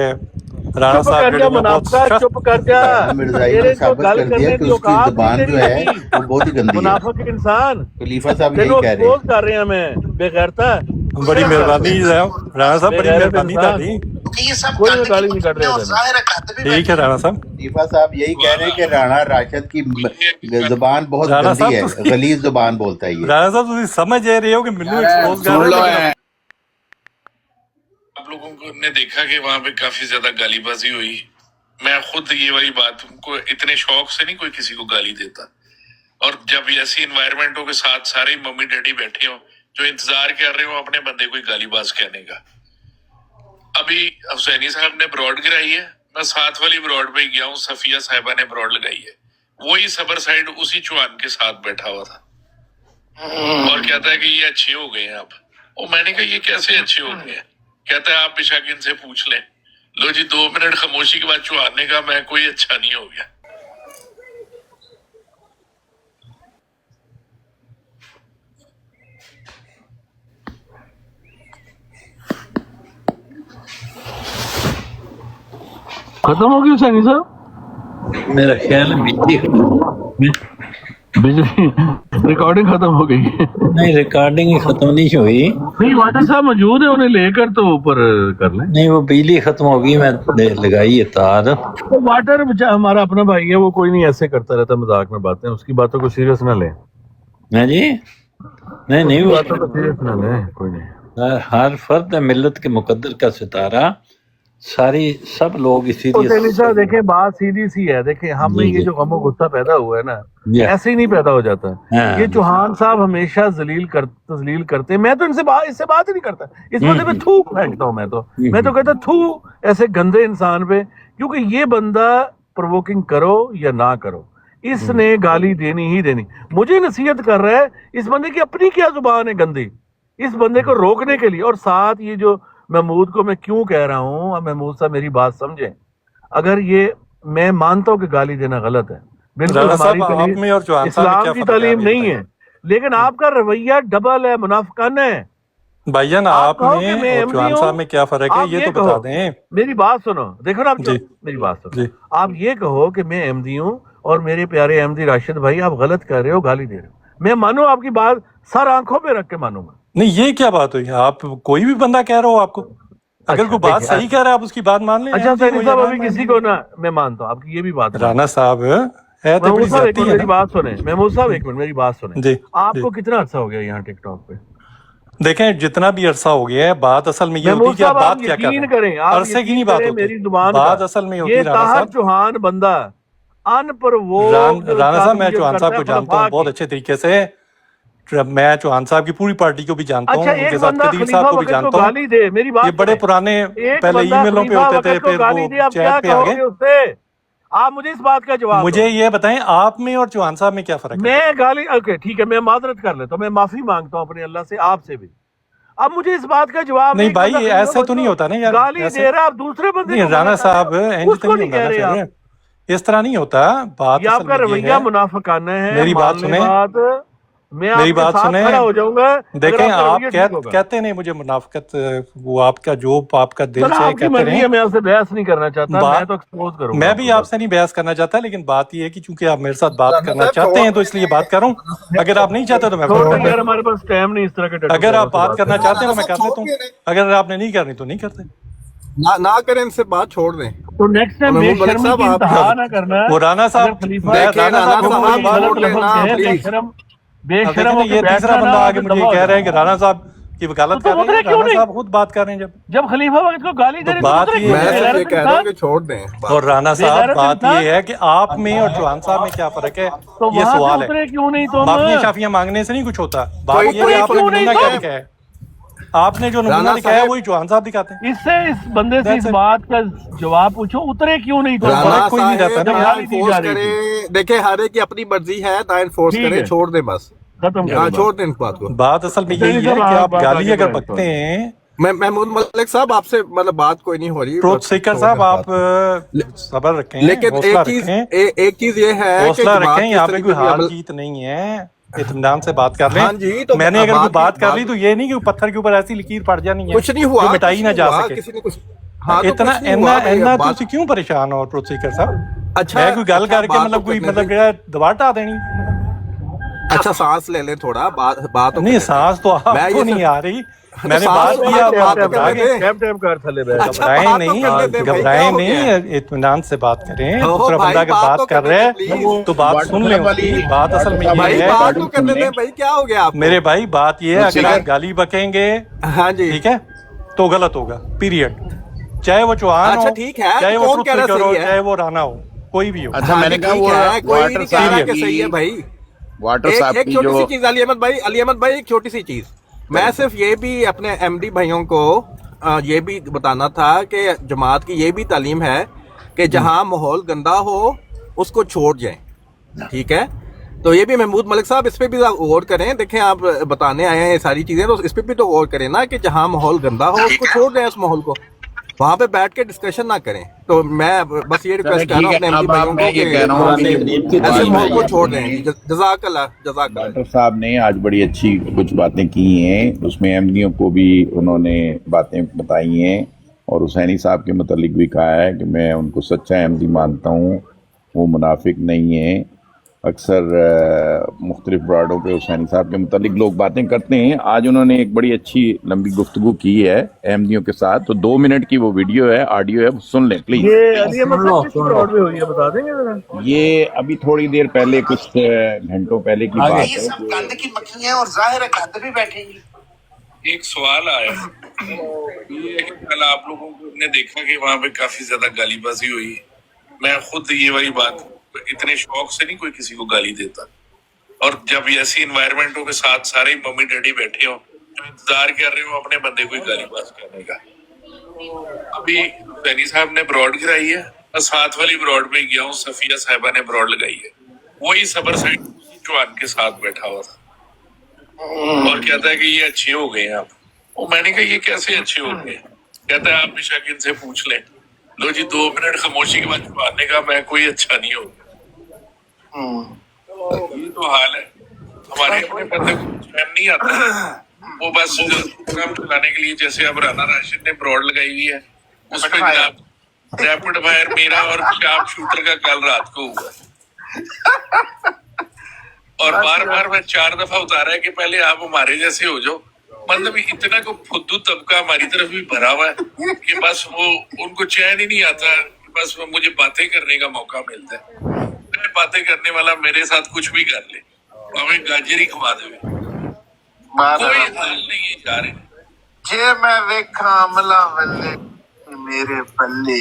ਰਾਣਾ چپ ਸਾਹਿਬ کر ਜਿਹੜੇ جا ਨੇ ਬਹੁਤ منافقہ، سخت چپ کر جا، مرزائی تیرے نے کو ثابت گل کر دیا کرنے کہ کی اس کی اوقات زبان نہیں جو ہے تیری وہ بہت ہی گندی ہے۔ منافق انسان، خلیفہ صاحب تینوں یہی کہہ رہے ایکسپوز ہیں۔ کر رہا ہوں میں، بے غیرتا ਬੜੀ ਮਿਹਰਬਾਨੀ ہے ਰਾਣਾ ਸਾਹਿਬ, بڑی بغیرت مہربانی انسان، ਤੁਹਾਡੀ۔ کوئی بھی گالی نہیں کر رہے تھے۔ ٹھیک ہے رانا صاحب، خلیفہ صاحب یہی کہہ رہے ہیں کہ رانا راشد کی زبان بہت رانا گندی صاحب ہے، تسی- غلیظ زبان بولتا ہے یہ۔ ਰਾਣਾ ਸਾਹਿਬ ਤੁਸੀਂ ਸਮਝ ਇਹ ਰਹੇ ਹੋ کہ ਮੈਨੂੰ ایکسپوز کر ਸੁਣ رہے ਲਓ ہو، ਐ آپ لوگوں کو نے دیکھا کہ وہاں پہ کافی زیادہ گالی بازی ہوئی۔ میں خود یہ والی بات کو اتنے شوق سے نہیں کوئی کسی کو گالی دیتا، اور جب ایسی انوائرمنٹوں کے ساتھ سارے ممی ڈیڈی بیٹھے ہوں جو انتظار کر رہے ہوں اپنے بندے کو گالی باز کہنے کا۔ ابھی حسینی صاحب نے براڈ گرائی ہے، میں ساتھ والی براڈ پہ گیا ہوں، صفیہ صاحبہ نے براڈ لگائی ہے، وہی صبر سائڈ اسی چوہان کے ساتھ بیٹھا ہوا تھا اور کہتا ہے کہ یہ اچھے ہو گئے ہیں اب۔ اور میں نے کہا یہ کیسے اچھے ہو گئے ہیں؟ کہتا ہے آپ بشاک ان سے پوچھ لیں۔ لو جی 2 منٹ خاموشی کے بعد چوہان نے کہا میں کوئی اچھا نہیں ہو گیا۔ ختم ہو گئی حسینی صاحب؟ ਮੇਰਾ ਖਿਆਲ ਹੈ ਬੀਤੀ بجلی ریکارڈنگ ختم ہو گئی؟ نہیں، ریکارڈنگ ہی ختم نہیں ہوئی، نہیں، واٹر صاحب موجود ہے، انہیں لے کر تو اوپر کر لیں۔ نہیں وہ بجلی ختم ہو گئی، میں لگائی ہے تار۔ تو واٹر ہمارا اپنا بھائی ہے، وہ کوئی نہیں ایسے کرتا رہتا مذاق میں باتیں، اس کی باتوں کو سیریس نہ لیں، ہاں جی، نہیں نہیں، وہ باتوں کو سیریس نہ لیں، کوئی نہیں۔ ہر فرد ملت کے مقدر کا ستارہ، سب لوگ اسی حسینی صاحب دیکھیں بات سیدھی سی ہے، دیکھیں ہم میں یہ جو غم و غصہ پیدا ہوا ہے نا، ایسے ہی نہیں پیدا ہو جاتا۔ یہ چوہان صاحب ہمیشہ تذلیل کرتے ہیں، میں تو اس سے بات ہی نہیں کرتا، اس بندے پہ تھوک پھینکتا ہوں، میں تو کہتا تھو ایسے گندے انسان پہ، کیونکہ یہ بندہ پرووکنگ کرو یا نہ کرو اس نے گالی دینی ہی دینی۔ مجھے نصیحت کر رہا ہے، اس بندے کی اپنی کیا زبان ہے گندی، اس بندے کو روکنے کے لیے۔ اور ساتھ یہ جو محمود کو میں کیوں کہہ رہا ہوں، محمود صاحب میری بات سمجھیں، اگر یہ میں مانتا ہوں کہ گالی دینا غلط ہے، بالکل ہماری تعلیم اسلام کی تعلیم نہیں ہے، لیکن آپ کا رویہ ڈبل ہے، منافقانہ ہے۔ بھائی جان آپ میں اور چوہان صاحب میں کیا فرق ہے یہ تو بتا دیں۔ میری بات سنو، دیکھو نا، میری بات سنو، آپ یہ کہو کہ میں احمدی ہوں اور میرے پیارے احمدی راشد بھائی آپ غلط کر رہے ہو، گالی دے رہے ہو، میں مانوں آپ کی بات، سر آنکھوں پہ رکھ کے مانوں گا۔ نہیں یہ کیا بات ہوئی؟ آپ کوئی بھی بندہ کہہ رہا ہو آپ کو، اگر کوئی بات صحیح کہہ رہا ہے آپ اس کی بات مان لیں۔ اچھا سینی صاحب ابھی کسی کو نہ، میں مانتا ہوں آپ کی یہ بھی بات، رانا صاحب محمود صاحب ایک منٹ میری بات سنیں، محمود صاحب ایک منٹ میری بات سنیں، جی آپ کو کتنا عرصہ ہو گیا یہاں ٹک ٹاک پہ؟ دیکھیں جتنا بھی عرصہ ہو گیا ہے، بات اصل میں یہ ہوتی کہ آپ بات کیا کر رہے ہیں، عرصے کی نہیں بات ہوتی، میری زبان بات اصل میں ہوتی یہ رانا طاہر صاحب۔ چوہان بندہ ان پر وہ رانا صاحب میں چوہان صاحب کو جانتا ہوں بہت اچھے طریقے سے، میں چوہان صاحب کی پوری پارٹی کو بھی جانتا ہوں، ان کے ساتھ قدیر صاحب کو بھی جانتا ہوں، یہ بڑے پرانے پہلے ای میلوں پہ ہوتے تھے، پھر وہ چیٹ پہ آ گئے۔ آپ مجھے اس بات کا جواب مجھے یہ بتائیں آپ میں اور چوہان صاحب میں کیا فرق ہے؟ میں گالی اوکے ٹھیک ہے، میں معذرت کر لیتا ہوں، میں معافی مانگتا ہوں اپنے اللہ سے، آپ سے بھی۔ اب مجھے اس بات کا جواب نہیں بھائی ایسے تو نہیں ہوتا نا یار، گالی دے رہا آپ دوسرے بندے نہیں رانا صاحب انج تو نہیں ہوتا نا، پھر اس طرح نہیں ہوتا بات۔ یہ آپ کا رویہ منافقانہ ہے، میری بات سنیں، میں میری بات سنیں، کھڑا ہو جاؤں گا۔ دیکھیں آپ کہتے نہیں مجھے منافقت، وہ آپ کا جو آپ کا دل سے کہتے رہیں، میں آپ سے بحث نہیں کرنا چاہتا، میں تو ایکسپوز کروں گا۔ میں بھی آپ سے نہیں بحث کرنا چاہتا، لیکن بات یہ ہے کہ چونکہ آپ میرے ساتھ بات کرنا چاہتے ہیں تو اس لیے بات کروں، اگر آپ نہیں چاہتے تو میں ہمارے پاس ٹائم نہیں اس طرح کے، اگر آپ بات کرنا چاہتے ہیں تو میں کر لیتا ہوں، اگر آپ نے نہیں کرنی تو نہیں کرتے، نہ کریں، ان سے بات چھوڑ دیں۔ تو نیکسٹ ٹائم بے شرمی کی انتہا نہ کرنا۔ وہ رانا صاحب بے شرم یہ تیسرا بندہ آگے مجھے یہ کہہ رہا ہے کہ رانا صاحب کی وکالت کر رہے ہیں، رانا صاحب خود بات کر رہے ہیں، جب خلیفہ وقت کو گالی دے رہے بات یہ میں کہہ رہا ہوں کہ چھوڑ دیں۔ اور رانا صاحب بات یہ ہے کہ آپ میں اور چوہان صاحب میں کیا فرق ہے، یہ سوال ہے۔ معافیاں شافیاں مانگنے سے نہیں کچھ ہوتا، بات یہ ہے کہ آپ نے نمونہ کیا دکھایا ہے، آپ نے جو نمونہ دکھایا ہے وہی چوہان صاحب دکھاتے ہیں۔ اس سے اس بندے سے اس بات کا جواب پوچھو، اترے کیوں نہیں؟ کوئی نہیں رہتا نا، دیکھیں ہر ایک کی اپنی مرضی ہے، نہ انفورس کریں، چھوڑ دیں بس، چھوڑ دیں اس بات کو۔ بات اصل میں یہی ہے کہ آپ گالی اگر بکتے ہیں، محمود ملک صاحب آپ سے مطلب بات کوئی نہیں ہو رہی، ٹروتھ سیکر صاحب آپ صبر رکھیں، لیکن ایک چیز یہ ہے کہ حوصلہ رکھیں، یہاں پہ کوئی ہار جیت نہیں ہے، اطمینان سے بات کر لیں۔ میں نے اگر کوئی بات کر لی تو یہ نہیں کہ پتھر کے اوپر ایسی لکیر پڑ جانی ہے، کچھ نہیں ہوا، جو مٹائی نہ جا سکے۔ اتنا تسی کیوں پریشان ہو ٹروتھ سیکر صاحب؟ میں کوئی گل کر کے مطلب کوئی مطلب دبا ٹا دینی؟ اچھا سانس لے لیں تھوڑا، بات نہیں سانس تو آپ کو نہیں آ رہی، میں نے بات کیا، گھبرائیں نہیں، اطمینان سے بات کریں، دوسرا بندہ اگر بات کر رہے ہیں تو بات سن لیں، بات اصل میں یہ ہے میرے بھائی، بات یہ ہے اگر آپ گالی بکیں گے ٹھیک ہے تو غلط ہوگا، پیریڈ، چاہے وہ چوہان ہو، چاہے وہ ٹروتھ سیکر ہو، چاہے وہ رانا ہو، کوئی بھی ہو۔ اچھا میں نے کہا وہ واٹر صاحب ایک چھوٹی سی چیز، علی احمد بھائی ایک چھوٹی سی چیز، میں صرف یہ بھی اپنے ایم ڈی بھائیوں کو یہ بھی بتانا تھا کہ جماعت کی یہ بھی تعلیم ہے کہ جہاں ماحول گندا ہو اس کو چھوڑ جائیں، ٹھیک ہے؟ تو یہ بھی محمود ملک صاحب اس پہ بھی غور کریں، دیکھیں آپ بتانے آئے ہیں یہ ساری چیزیں، تو اس پہ بھی تو غور کریں نا کہ جہاں ماحول گندا ہو اس کو چھوڑ دیں، اس ماحول کو وہاں پہ بیٹھ کے ڈسکشن نہ کریں۔ تو میں بس یہ ریکویسٹ کر رہا ہوں اپنے ایم ڈی بھائیوں کو کہ ایسے ماحول کو چھوڑ دیں۔ جزاک اللہ، جزاک اللہ۔ ڈاکٹر صاحب نے آج بڑی اچھی کچھ باتیں کی ہیں، اس میں احمدیوں کو بھی انہوں نے باتیں بتائی ہیں، اور حسینی صاحب کے متعلق بھی کہا ہے کہ میں ان کو سچا احمدی مانتا ہوں، وہ منافق نہیں ہیں۔ اکثر مختلف براڈوں پہ حسینی صاحب کے متعلق لوگ باتیں کرتے ہیں، آج انہوں نے ایک بڑی اچھی لمبی گفتگو کی ہے احمدیوں کے ساتھ، تو 2 منٹ کی وہ ویڈیو ہے، آڈیو ہے، سن لیں پلیز۔ یہ ابھی تھوڑی دیر پہلے، کچھ گھنٹوں پہلے کی بات ہے۔ گند کی مکھی ہیں اور ظاہر ہے گند بھی بیٹھے گی۔ ایک سوال آیا یہ ہے کہ کل آپ لوگوں کو نے دیکھا کہ وہاں پہ کافی زیادہ گالی بازی ہوئی، میں خود یہ والی بات اتنے شوق سے نہیں کوئی کسی کو گالی دیتا، اور جب ایسی انوائرمنٹوں کے ساتھ سارے ممی ڈیڈی بیٹھے ہوں تو انتظار کر رہے ہوں اپنے بندے کو گالی باز کرنے کا۔ ابھی حسینی صاحب نے براڈ گرائی ہے، اور ساتھ والی براڈ پہ گیا ہوں، صفیہ صاحبہ نے براڈ لگائی ہے، وہی صبر سائڈ چوہان کے ساتھ بیٹھا ہوا تھا اور کہتا ہے کہ یہ اچھے ہو گئے ہیں آپ۔ وہ میں نے کہا یہ کیسے اچھے ہو گئے؟ کہتا ہے آپ بشک ان سے پوچھ لیں۔ لو جی 2 منٹ خاموشی کے بعد چوہان نے کہا میں کوئی اچھا نہیں ہوں۔ یہ تو حال ہے، ہمارے اپنے بندے کو چین نہیں آتا، وہ بس کام چلانے کے لیے، جیسے اب رانا راشد نے براڈ لگائی ہوئی ہے، اس پہ جناب ریپڈ فائر میرا اور شارپ شوٹر کا کل رات کو ہوا اور بار بار میں 4 دفعہ اتارا ہے کہ پہلے آپ ہمارے جیسے ہو جاؤ، مطلب اتنا کو فدو طبقہ ہماری طرف بھی بھرا ہوا ہے کہ بس وہ ان کو چین ہی نہیں آتا، بس مجھے باتیں کرنے کا موقع ملتا ہے، باتیں کرنے والا میرے ساتھ کچھ بھی کر لے، ہمیں گاجر ہی کھوا دے، کوئی حال نہیں ہے جا رہے۔ جے میں ویکھاں عملہ والے میرے پلے،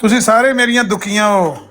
ਤੁਸੀਂ ਸਾਰੇ ਮੇਰੀਆਂ ਦੁਖੀਆਂ ਹੋ,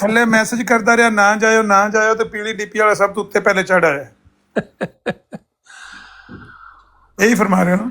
ਥੱਲੇ ਮੈਸੇਜ ਕਰਦਾ ਰਿਹਾ ਨਾ ਜਾਇਓ ਤੇ ਪੀਲੀ ਡੀਪੀ ਵਾਲਾ ਸਭ ਤੋਂ ਉੱਤੇ ਪਹਿਲੇ ਚੜ ਆਇਆ। ਇਹੀ ਫਰਮਾ ਰਹੇ ਹੋ ਨਾ?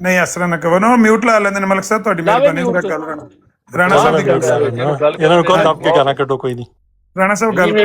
ਨਹੀਂ ਇਸ ਤਰ੍ਹਾਂ ਨਾ ਕਹੋ ਨਾ, ਮਿਊਟ ਲਾ ਲੈਂਦੇ ਨੇ ਮਲਕ ਸਾਹਿਬ, ਤੁਹਾਡੀ ਮਿਹਰਬਾਨੀ ਮੇਰਾ ਗੱਲ ਕਰਨਾ। ਰਾਣਾ ਸਾਹਿਬ ਦੀ ਗੱਲ ਕਰੋ। ਇਹਨਾਂ ਨੂੰ ਕਹੋ ਦੱਬ ਕੇ ਗਾਣਾ ਕੱਢੋ, ਕੋਈ ਨਹੀਂ। ਰਾਣਾ ਸਾਹਿਬ ਗੱਲ ਕਰੋ,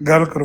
ਗੱਲ ਕਰੋ।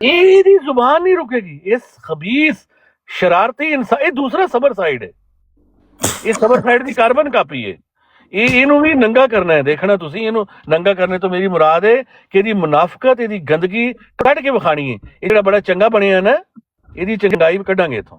ਇਹਦੀ ਜ਼ੁਬਾਨ ਨਹੀਂ ਰੁਕੇਗੀ, ਇਸ ਖਬੀਸ ਸ਼ਰਾਰਤੀ ਇਨਸਾਨ। ਇਹ ਦੂਸਰਾ ਸਬਰ ਸਾਈਡ ਹੈ, ਇਹ ਸਬਰ ਸਾਈਡ ਦੀ ਕਾਰਬਨ ਕਾਪੀ ਹੈ। ਇਹਨੂੰ ਵੀ ਨੰਗਾ ਕਰਨਾ ਹੈ, ਦੇਖਣਾ ਤੁਸੀਂ ਇਹਨੂੰ ਨੰਗਾ ਕਰਨੇ ਤੋਂ ਮੇਰੀ ਮੁਰਾਦ ਹੈ ਕਿ ਇਹਦੀ ਮੁਨਾਫਕਤ, ਇਹਦੀ ਗੰਦਗੀ ਕੱਢ ਕੇ ਵਿਖਾਣੀ ਹੈ। ਇਹ ਜਿਹੜਾ ਬੜਾ ਚੰਗਾ ਬਣਿਆ ਨਾ, ਇਹਦੀ ਚੰਗਾਈ ਵੀ ਕੱਢਾਂਗੇ ਇਥੋਂ।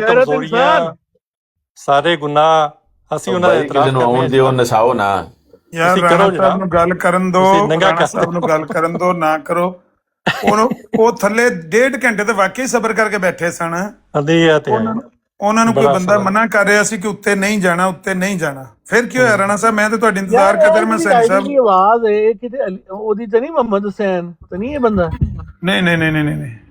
ਕਮਜ਼ੋਰੀਆਂ, ਸਾਰੇ ਗੁਨਾਹ ਅਸੀਂ ਉਹਨਾਂ ਦੇ ਇਤਰਾਫ ਕਰਦੇ ਹਾਂ। ਆਉਣ ਦਿਓ, ਨਸਾਓ ਨਾ ਯਾਰ। ਰਾਣਾ ਸਾਹਿਬ ਨੂੰ ਗੱਲ ਕਰਨ ਦੋ, ਰਾਣਾ ਸਾਹਿਬ ਨੂੰ ਗੱਲ ਕਰਨ ਦੋ, ਨਾ ਕਰੋ। ਉਹ ਥੱਲੇ 1.5 ਘੰਟੇ ਤੇ ਵਾਕਈ ਸਬਰ ਕਰਕੇ ਬੈਠੇ ਸਨ। ਉਹਨਾਂ ਨੂੰ ਕੋਈ ਬੰਦਾ ਮਨਾ ਕਰ ਰਿਹਾ ਸੀ ਕਿ ਉੱਤੇ ਨਹੀਂ ਜਾਣਾ, ਫਿਰ ਕੀ ਹੋਇਆ ਰਾਣਾ ਸਾਹਿਬ? ਮੈਂ ਤੇ ਤੁਹਾਡੀ ਇੰਤਜ਼ਾਰ ਕਰਦਾ ਰਿਹਾ। ਮੈਂ ਸੈਣੀ ਸਾਹਿਬ ਦੀ ਆਵਾਜ਼ ਹੈ ਕਿਤੇ ਉਹਦੀ ਤਾਂ ਨਹੀਂ, ਮੁਹੰਮਦ ਹੁਸੈਨ ਤਾਂ ਨਹੀਂ ਇਹ ਬੰਦਾ? ਨਹੀਂ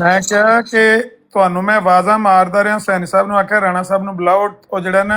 ਮੈਂ ਕਿਹਾ ਕਿ ਤੁਹਾਨੂੰ ਮੈਂ ਆਵਾਜ਼ਾਂ ਮਾਰਦਾ ਰਿਹਾ, ਸੈਣੀ ਸਾਹਿਬ ਨੂੰ ਆਖਿਆ ਰਾਣਾ ਸਾਹਿਬ ਨੂੰ ਬੁਲਾਓ, ਉਹ ਜਿਹੜਾ ਨਾ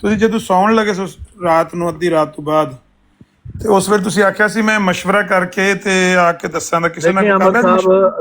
ਤੁਸੀਂ ਜਦੋਂ ਸੌਣ ਲੱਗੇ ਰਾਤ ਨੂੰ, ਅੱਧੀ ਰਾਤ ਤੋਂ ਬਾਅਦ, ਤੇ ਉਸ ਵੇਲੇ ਤੁਸੀਂ ਆਖਿਆ ਸੀ ਮੈਂ ਮਸ਼ਵਰਾ ਕਰਕੇ ਤੇ ਆ ਕੇ ਦੱਸਾਂਗਾ ਕਿਸੇ ਨਾਲ।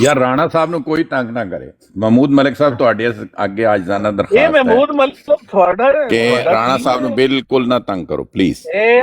ਯਾਰ ਰਾਣਾ ਸਾਹਿਬ ਨੂੰ ਕੋਈ ਤੰਗ ਨਾ ਕਰੇ। ਮਹਿਮੂਦ ਮਲਿਕ ਸਾਹਿਬ ਤੁਹਾਡੇ ਅੱਗੇ ਆਜਜ਼ਾਨਾ ਇਹ ਦਰਖਾਸਤ ਹੈ ਮਹਿਮੂਦ ਮਲਿਕ ਸਾਹਿਬ ਤੁਹਾਡਾ ਕਿ ਰਾਣਾ ਸਾਹਿਬ ਨੂੰ ਬਿਲਕੁਲ ਨਾ ਤੰਗ ਕਰੋ ਪਲੀਜ਼। ਇਹ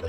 ਕੇ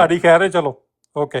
ਸਾਡੀ ਖੈਰ ਹੈ। ਚਲੋ ਓਕੇ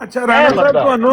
ਅੱਛਾ ਰਾਣਾ ਸਾਹਿਬ ਤੁਹਾਨੂੰ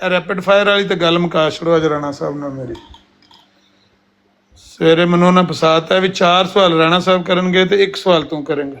ਰੈਪਿਡ ਫਾਇਰ ਵਾਲੀ ਤੇ ਗੱਲ ਮੁਕਾ ਛੜੋ ਅੱਜ ਰਾਣਾ ਸਾਹਿਬ ਨਾਲ ਮੇਰੀ। ਸਵੇਰੇ ਮੈਨੂੰ ਨਾ ਫਸਾਤਾ ਹੈ ਵੀ 4 ਸਵਾਲ ਰਾਣਾ ਸਾਹਿਬ ਕਰਨਗੇ ਤੇ 1 ਸਵਾਲ ਤੂੰ ਕਰੇਂਗਾ।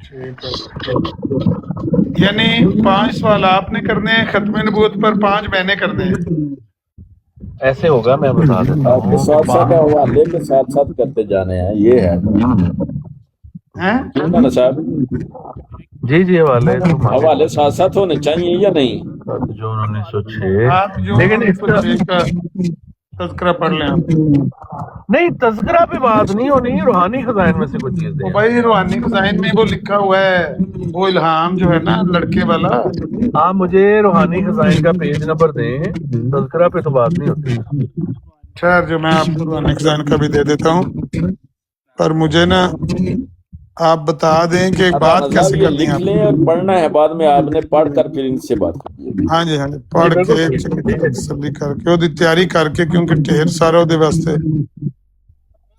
ٹھیک ہے، یعنی 5 سوال آپ نے کرنے ہیں ختم نبوت پر، 5 میں نے کرنے ہیں. ایسے ہوگا، میں بتا دیتا آپ کے ہوں. ساتھ ساتھ حوالے کے ساتھ ساتھ کرتے جانے ہیں، یہ ہے ہیں؟ مولانا صاحب. جی حوالے ساتھ ساتھ ہونے چاہیے یا نہیں؟ 7 جون 1906. آپ جو لیکن اس کا 1906 کا تذکرہ پڑھ لیں آپ. نہیں، تذکرہ پہ بات نہیں ہونی، روحانی خزائن میں سے کوئی چیز تو دیں. بھائی روحانی خزائن میں وہ لکھا ہوا ہے، وہ الہام جو ہے نا لڑکے والا. آپ مجھے روحانی خزائن کا پیج نمبر دیں، تذکرہ پہ تو بات نہیں ہوتی. خیر، جو میں آپ کو روحانی خزائن کا بھی دے دیتا ہوں، پر مجھے نا آپ بتا دیں کہ بات رانا کیسے صاحب یہ کرنی ہے لکھ آپ لیں اور پڑھنا ہے بعد میں، آپ نے پڑھ کر پھر ان سے بات کیجیے. ہاں جی پڑھ کے تسلی کر کے وہ تیاری کر کے، کیونکہ ڈھیر سارا وہ واسطے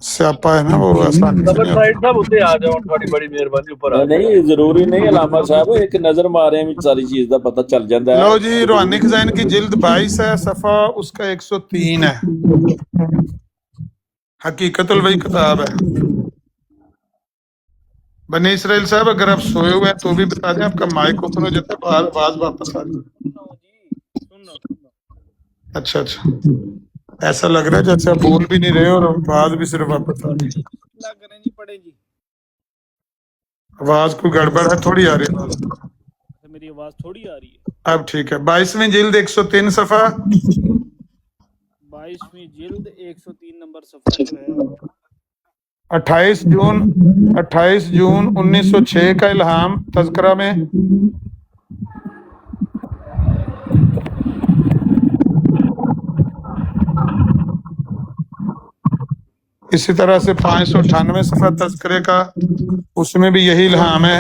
سیاپا ہے نا، وہ آسانی سے نہیں ہوتا. سائڈ صاحب اتنے آ جاؤ، تھوڑی بڑی مہربانی اوپر آ جاؤ. نہیں ضروری نہیں علامہ صاحب، ایک نظر مارے میں ساری چیز کا پتہ چل جاتا ہے. لو جی، روحانی خزائن کی جلد 22 ہے، صفحہ اس کا 103 ہے. حقیقت الوحی کتاب ہے. بنی اسرائیل صاحب اگر آپ سوئے ہوئے ہیں تو بھی بتا دیں، آپ کا مائک اوپن ہو جاتا ہے، باہر آواز واپس آ رہی ہے. اچھا ایسا لگ رہا ہے جیسے آپ بول بھی نہیں رہے اور آواز بھی صرف واپس آ رہی ہے. آواز کوئی گڑبڑ ہے، تھوڑی آ رہی ہے. میری آواز تھوڑی آ رہی ہے. اب ٹھیک ہے. 22ویں جلد 103 صفحہ. 22ویں جلد 103 نمبر صفحہ جو ہے. 28 جون 1906 کا الہام تذکرہ میں. اسی طرح سے 598 صفحہ تذکرے کا، اس میں بھی یہی الہام ہے.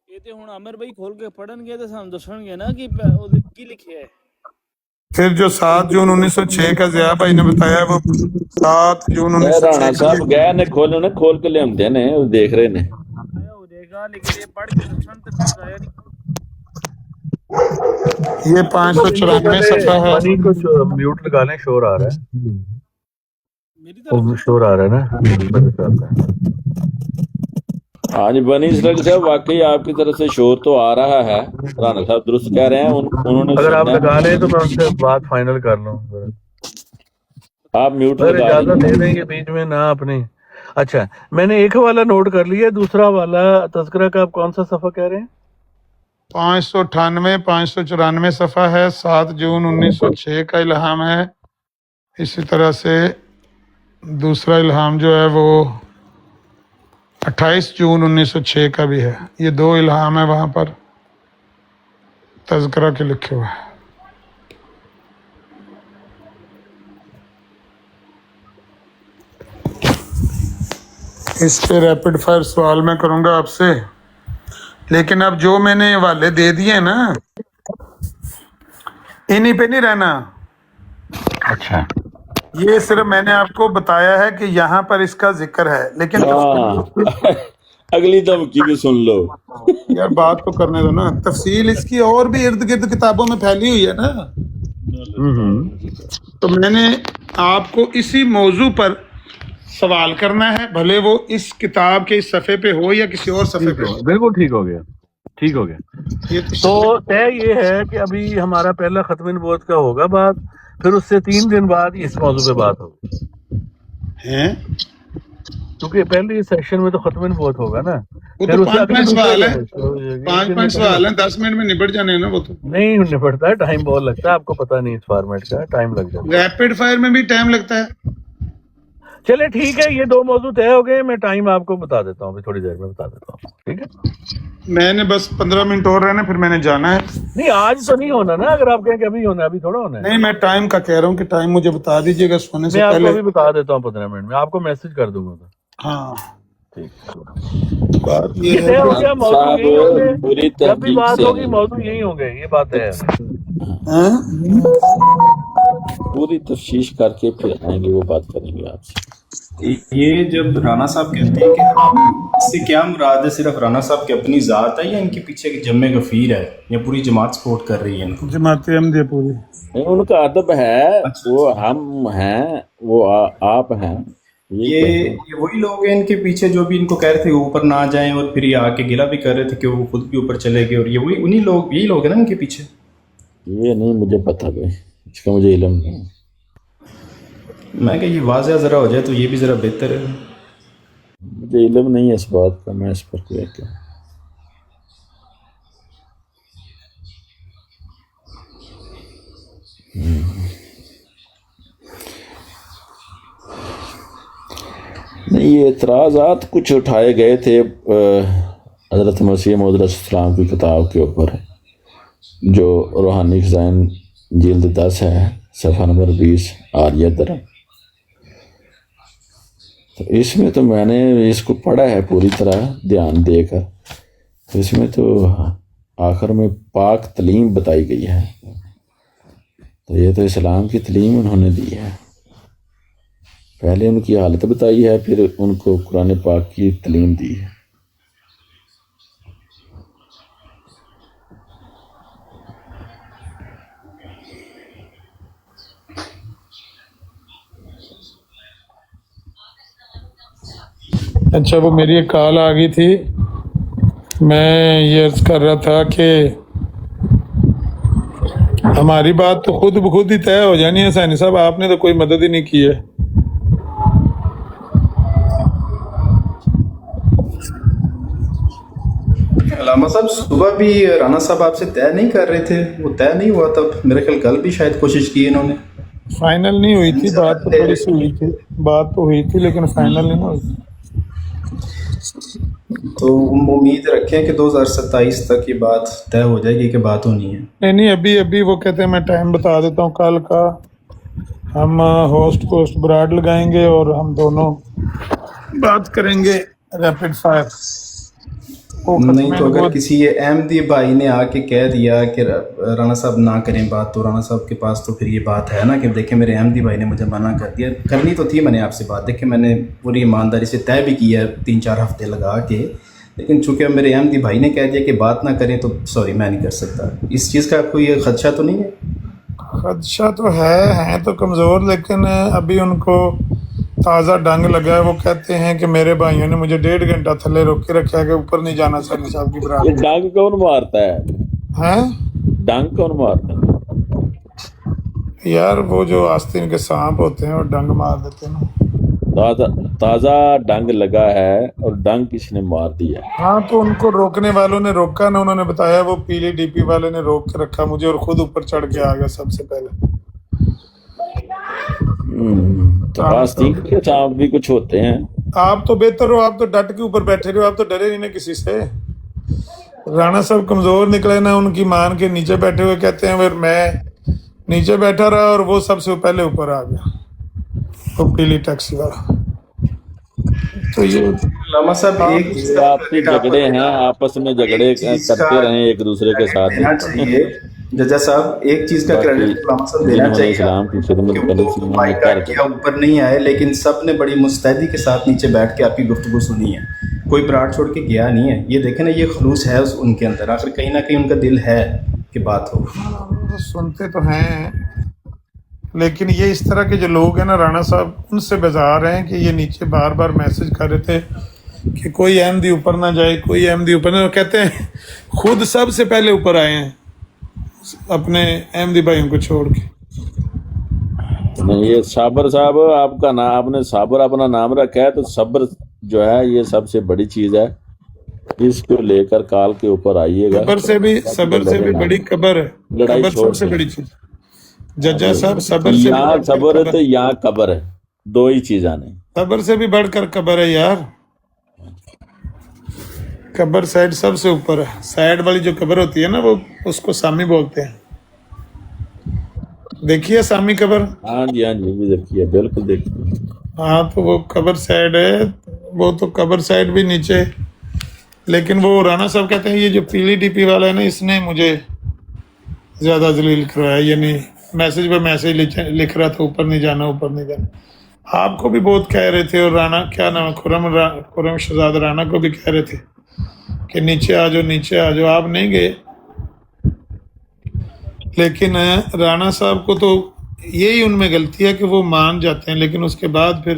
یہ تے ہن عامر بھائی کھول کے پڑھن گے تے سانوں دسن گے نا کہ کی لکھیا ہے. پھر جو 7 جون 1906 کا ضیاء بھائی نے بتایا، وہ 7 جون رانا 1906 صاحب گئے نے کھول کے لے آتے نے، وہ دیکھ رہے نے. ہو جائے گا، لیکن یہ پڑھ کے دسن تے پھر ضائع نہیں. یہ 594 صفحہ ہے. منی کچھ میوٹ لگا لیں، شور آ رہا ہے. میری طرف شور آ رہا ہے نا. ہاں جی بنی اسرائیل صاحب، واقعی آپ کی طرف سے شور تو آ رہا ہے. رانا صاحب درست کہہ رہے ہیں، انہوں نے اگر آپ سننا لگا لیں تو میں ان سے بات فائنل کر لوں. آپ میوٹ اگر لگا اجازت لیں. دے دیں کہ بیچ میں نہ اپنی. اچھا، میں نے ایک حوالہ نوٹ کر لیا، دوسرا حوالہ تذکرہ کا آپ کون سا صفحہ کہہ رہے ہیں؟ 598 594 صفحہ ہے. 7 جون 1906 کا الہام ہے. اسی طرح سے دوسرا الہام جو ہے وہ 28 جون 1906 کا بھی ہے. یہ 2 الہام ہے وہاں پر تذکرہ کے لکھے ہوئے. اس پہ ریپڈ فائر سوال میں کروں گا آپ سے، لیکن اب جو میں نے حوالے دے دیے نا، انہی پہ نہیں رہنا. اچھا، یہ صرف میں نے آپ کو بتایا ہے کہ یہاں پر اس کا ذکر ہے، لیکن ہاں اگلی دھمکی بھی سن لو. یار بات کو کرنے دو نا. تفصیل اس کی اور بھی ارد گرد کتابوں میں پھیلی ہوئی ہے نا. تو میں نے آپ کو اسی موضوع پر سوال کرنا ہے، بھلے وہ اس کتاب کے اس صفحے پہ ہو یا کسی اور صفحے پہ ہو. بالکل ٹھیک ہو گیا، ٹھیک ہو گیا. تو طے یہ ہے کہ ابھی ہمارا پہلا ختم نبوت کا ہوگا بات، پھر اس سے 3 دن بعد اس موضوع پہ بات ہوگی. کیونکہ پہلے سیشن میں تو ختم نبوت ہوگا نا. وہ تو 5 سوال ہیں، 5 سوال ہیں، 10 منٹ میں نبٹ جانے ہیں نا. وہ تو نہیں نپٹتا ہے، ٹائم بہت لگتا ہے. آپ کو پتہ نہیں اس فارمیٹ کا ٹائم لگ جاتا ہے. ریپڈ فائر میں بھی ٹائم لگتا ہے. چلے ٹھیک ہے، یہ 2 موضوع طے ہو گئے. میں ٹائم آپ کو بتا دیتا ہوں، ابھی تھوڑی دیر میں بتا دیتا ہوں. ٹھیک ہے، میں نے بس 15 منٹ اور رہنا، پھر میں نے جانا ہے. نہیں آج تو نہیں ہونا نا. اگر آپ کہیں کہ ابھی ہونا ہے، ابھی تھوڑا ہونا ہے. نہیں، میں ٹائم کا کہہ رہا ہوں کہ ٹائم مجھے بتا دیجیے گا سونے سے میں آپ کو پہلے. ابھی بتا دیتا ہوں 15 منٹ میں، آپ کو میسج کر دوں گا. ہاں یہ طے ہو گیا، موضوع یہی ہوں گے. پوری جب بھی تحقیق بات سے ہوگی موضوع یہی ہوں گے. یہ بات ہے، پوری تفتیش کر کے پھر آئیں گے، وہ بات کریں گے آپ سے. یہ جب رانا صاحب کہتے ہیں کہ اس سے کیا مراد ہے؟ صرف رانا صاحب کی اپنی ذات ہے یا ان کے پیچھے کی جمع غفیر ہے یا پوری جماعت سپورٹ کر رہی ہے ان کو؟ جماعت احمدیہ پوری. ان کا ادب ہے، وہ ہم ہیں، وہ آپ ہیں، یہ وہی لوگ ہیں ان کے پیچھے جو بھی ان کو کہہ رہے تھے اوپر نہ جائیں، اور پھر یہ آ کے گلا بھی کر رہے تھے کہ وہ خود بھی اوپر چلے گئے، اور یہ وہی انہی لوگ، یہی لوگ ہیں نا ان کے پیچھے؟ یہ نہیں مجھے پتا بھائی، اس کا مجھے علم نہیں۔ میں کہ یہ واضح ذرا ہو جائے تو یہ بھی ذرا بہتر ہے۔ مجھے علم نہیں ہے اس بات کا، میں اس پر کوئی کیا۔ نہیں، یہ اعتراضات کچھ اٹھائے گئے تھے حضرت مسیح موعود علیہ السلام کی کتاب کے اوپر، جو روحانی خزائن جلد 10 ہے، صفحہ نمبر 20 عاریہ درم۔ تو اس میں تو میں نے اس کو پڑھا ہے پوری طرح دھیان دے کر، تو اس میں تو آخر میں پاک تعلیم بتائی گئی ہے، تو یہ تو اسلام کی تعلیم انہوں نے دی ہے۔ پہلے ان کی حالت بتائی ہے، پھر ان کو قرآن پاک کی تعلیم دی ہے۔ اچھا، وہ میری ایک کال آ گئی تھی، میں یہ عرض کر رہا تھا کہ ہماری بات تو خود بخود ہی طے ہو جانی ہے سینی صاحب، آپ نے تو کوئی مدد ہی نہیں کی ہے۔ علامہ صاحب صبح بھی رانا صاحب آپ سے طے نہیں کر رہے تھے، وہ طے نہیں ہوا تب؟ میرے خیال کل بھی شاید کوشش کی انہوں نے۔ فائنل نہیں ہوئی تھی، بات تو تھوڑی سی ہوئی تھی، بات تو ہوئی تھی لیکن فائنل نہیں ہوئی تھی۔ تو امید رکھیں کہ 2027 تک یہ بات طے ہو جائے گی کہ بات ہونی ہے؟ نہیں، ابھی وہ کہتے ہیں، میں ٹائم بتا دیتا ہوں کل کا، ہم ہوسٹ براڈ لگائیں گے اور ہم دونوں بات کریں گے ریپڈ فائر۔ نہیں تو اگر کسی احمدی بھائی نے آ کے کہہ دیا کہ رانا صاحب نہ کریں بات، تو رانا صاحب کے پاس تو پھر یہ بات ہے نا کہ دیکھیں میرے احمدی بھائی نے مجھے منع کر دیا۔ کرنی تو تھی میں نے آپ سے بات، دیکھیں میں نے پوری ایمانداری سے طے بھی کیا ہے 3-4 ہفتے لگا کے، لیکن چونکہ میرے احمدی بھائی نے کہہ دیا کہ بات نہ کریں تو سوری میں نہیں کر سکتا۔ اس چیز کا کوئی خدشہ تو نہیں ہے؟ خدشہ تو ہیں تو کمزور، لیکن ابھی ان کو تازہ ڈنگ لگا ہے۔ وہ کہتے ہیں کہ میرے بھائیوں نے مجھے 1.5 گھنٹہ تھلے روک کے رکھا ہے کہ اوپر نہیں جانا سینی صاحب کی برابر۔ یہ ڈنگ کون مارتا ہے؟ ہیں ڈنگ کون مارتا ہے؟ یار وہ جو آستین کے سانپ ہوتے ہیں وہ ڈنگ مار دیتے ہیں نا۔ تازہ ڈنگ لگا ہے اور ڈنگ کسی نے مار دیا۔ ہاں تو ان کو روکنے والوں نے روکا نا، انہوں نے بتایا وہ پیلی ڈی پی والے نے روک کے رکھا مجھے، اور خود اوپر چڑھ کے آ گیا سب سے پہلے۔ تو آستین کے سانپ بھی کچھ ہوتے ہیں۔ آپ تو بہتر ہو، آپ تو ڈٹ کے اوپر بیٹھے رہو، آپ تو ڈرے نہیں نا کسی سے۔ رانا صاحب کمزور نکلے نا، ان کی مان کے نیچے بیٹھے ہوئے کہتے ہیں پھر میں نیچے بیٹھا رہا اور وہ سب سے پہلے اوپر آ گیا، وہ پیلی ٹیکسی والا۔ تو یہ علامہ صاحب ایک چیز آپسی جھگڑے ہیں، آپس میں جھگڑے کرتے رہیں ایک دوسرے کے ساتھ۔ دینا چاہیے ججا صاحب، ایک چیز کا کریڈٹ علامہ صاحب دینا چاہیے، اسلام کی خدمت کرنے سے بھائی کاٹ کیا اوپر نہیں آئے، لیکن سب نے بڑی مستعدی کے ساتھ نیچے بیٹھ کے آپ کی گفتگو سنی ہے، کوئی براٹ چھوڑ کے گیا نہیں ہے۔ یہ دیکھیں نا، یہ خلوص ہے ان کے اندر، آخر کہیں نہ کہیں ان کا دل ہے کہ بات ہو۔ سنتے تو ہیں، لیکن یہ اس طرح کے جو لوگ ہیں نا رانا صاحب، ان سے بیزار ہیں کہ یہ نیچے بار بار میسج کر رہے تھے کہ کوئی احمدی اوپر نہ جائے، کوئی احمدی اوپر نہ، کہتے ہیں خود سب سے پہلے اوپر آئے ہیں اپنے احمدی بھائیوں کو چھوڑ کے۔ نہیں، یہ صابر صاحب آپ کا نام، آپ نے صابر اپنا نام رکھا ہے، تو صبر جو ہے یہ سب سے بڑی چیز ہے، اس کو لے کر کال کے اوپر آئیے گا۔ صبر سے بھی بڑی قبر ہے، لڑائی قبر سب سے بڑی چیز۔ ججا صاحب صبر سے یہاں صبر ہے تو یہاں قبر ہے، دو ہی چیزاں نہیں۔ صبر سے بھی بڑھ کر قبر ہے یار، قبر سائڈ سب سے اوپر ہے، سائڈ والی جو قبر ہوتی ہے نا وہ اس کو سامی بولتے ہیں، دیکھیے سامی قبر۔ ہاں جی بھی دیکھیے، بالکل دیکھیے۔ ہاں تو وہ قبر سائڈ ہے، وہ تو قبر سائڈ بھی نیچے، لیکن وہ رانا صاحب کہتے ہیں یہ جو پیلی ڈی پی والا ہے نا، اس نے مجھے زیادہ ذلیل کروایا، یعنی میسج پہ میسج لکھ رہا تھا اوپر نہیں جانا، اوپر نہیں جانا۔ آپ کو بھی بہت کہہ رہے تھے، اور رانا کیا نام ہے، خرم شہزاد رانا کو بھی کہہ رہے تھے کہ نیچے آ جاؤ، نیچے آ جاؤ، آپ نہیں گئے۔ لیکن رانا صاحب کو تو یہی ان میں غلطی ہے کہ وہ مان جاتے ہیں، لیکن اس کے بعد پھر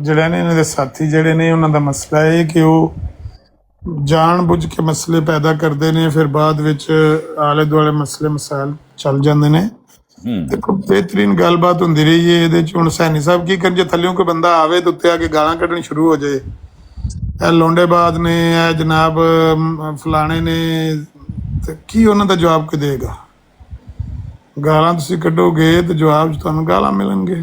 ਜਿਹੜਾ ਨੇ ਇਹਨਾਂ ਦੇ ਸਾਥੀ ਜਿਹੜੇ ਨੇ ਉਹਨਾਂ ਦਾ ਮਸਲਾ ਇਹ ਕਿ ਉਹ ਜਾਣ ਬੁੱਝ ਕੇ ਮਸਲੇ ਪੈਦਾ ਕਰਦੇ ਨੇ, ਫਿਰ ਬਾਅਦ ਵਿੱਚ ਆਲੇ ਦੁਆਲੇ ਮਸਲੇ ਮਸਾਇਲ ਚੱਲ ਜਾਂਦੇ ਨੇ। ਦੇਖੋ, ਬਿਹਤਰੀਨ ਗੱਲਬਾਤ ਹੁੰਦੀ ਰਹੀ ਹੈ ਇਹਦੇ ਚ। ਹੁਣ ਸੈਣੀ ਸਾਹਿਬ ਕੀ ਕਰਨ, ਜੇ ਥੱਲਿਓਂ ਕੋਈ ਬੰਦਾ ਆਵੇ ਤਾਂ ਉੱਤੇ ਆ ਕੇ ਗਾਲਾਂ ਕੱਢਣੀ ਸ਼ੁਰੂ ਹੋ ਜਾਏ, ਇਹ ਲੋਂਡੇਬਾਜ਼ ਨੇ, ਇਹ ਜਨਾਬ ਫਲਾਣੇ ਨੇ, ਤੇ ਕੀ ਉਹਨਾਂ ਦਾ ਜਵਾਬ ਕੀ ਦੇਗਾ? ਗਾਲਾਂ ਤੁਸੀਂ ਕੱਢੋਗੇ ਤੇ ਜਵਾਬ 'ਚ ਤੁਹਾਨੂੰ ਗਾਲਾਂ ਮਿਲਣਗੇ।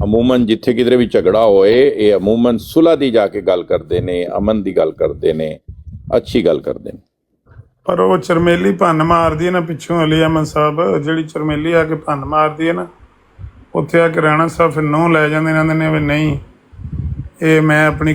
ਅਮੂਮਨ ਜਿੱਥੇ ਕਿਧਰੇ ਵੀ ਝਗੜਾ ਹੋਏ ਇਹ ਅਮੂਮਨ ਸੁਲ੍ਹਾ ਦੀ ਜਾ ਕੇ ਗੱਲ ਕਰਦੇ ਨੇ, ਅਮਨ ਦੀ ਗੱਲ ਕਰਦੇ ਨੇ, ਅੱਛੀ ਗੱਲ ਕਰਦੇ ਨੇ। ਪਰ ਉਹ ਚਰਮੇਲੀ ਭੰਨ ਮਾਰਦੀ ਹੈ ਨਾ ਪਿੱਛੋਂ ਅਲੀ ਅਹਿਮਦ ਸਾਹਿਬ, ਜਿਹੜੀ ਚਰਮੇਲੀ ਆ ਕੇ ਭੰਨ ਮਾਰਦੀ ਹੈ ਨਾ, ਉੱਥੇ ਆ ਕੇ ਰਾਣਾ ਸਾਹਿਬ ਫਿਰ ਨਹੁੰ ਲੈ ਜਾਂਦੇ ਇਹਨਾਂ ਨੇ ਵੀ ਨਹੀਂ ਇਹ ਮੈਂ ਆਪਣੀ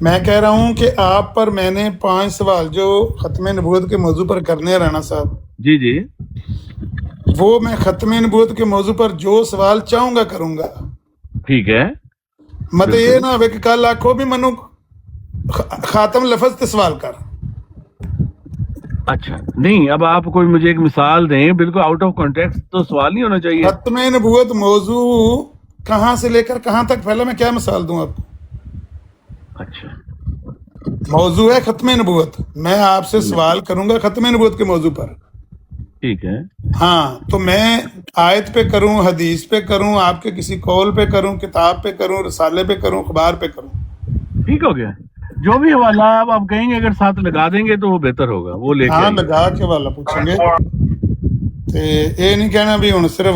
میں کہہ رہا ہوں کہ آپ پر میں نے 5 سوال جو ختم نبوت کے موضوع پر کرنے ہیں رانا صاحب، جی جی وہ میں ختم نبوت کے موضوع پر جو سوال چاہوں گا کروں گا. ٹھیک ہے. مطلب یہ نہ ہوئے کہ کل آخو بھی منو خاتم لفظ تے سوال کر. اچھا نہیں، اب آپ کوئی مجھے ایک مثال دیں، بالکل آؤٹ آف کانٹیکسٹ تو سوال نہیں ہونا چاہیے. ختم نبوت موضوع کہاں سے لے کر کہاں تک، پہلے میں کیا مثال دوں آپ کو؟ اچھا موضوع ہے ختم نبوت، میں آپ سے سوال کروں گا ختم نبوت کے موضوع پر. ٹھیک ہے. ہاں تو میں آیت پہ کروں، حدیث پہ کروں، آپ کے کسی قول پہ کروں، کتاب پہ کروں، رسالے پہ کروں، اخبار پہ کروں. ٹھیک ہو گیا. جو بھی حوالہ آپ کہیں گے اگر ساتھ لگا دیں گے تو وہ بہتر ہوگا. وہ لے کے ہاں لگا کے والا پوچھیں گے. تے یہ نہیں کہنا بھی ہوں صرف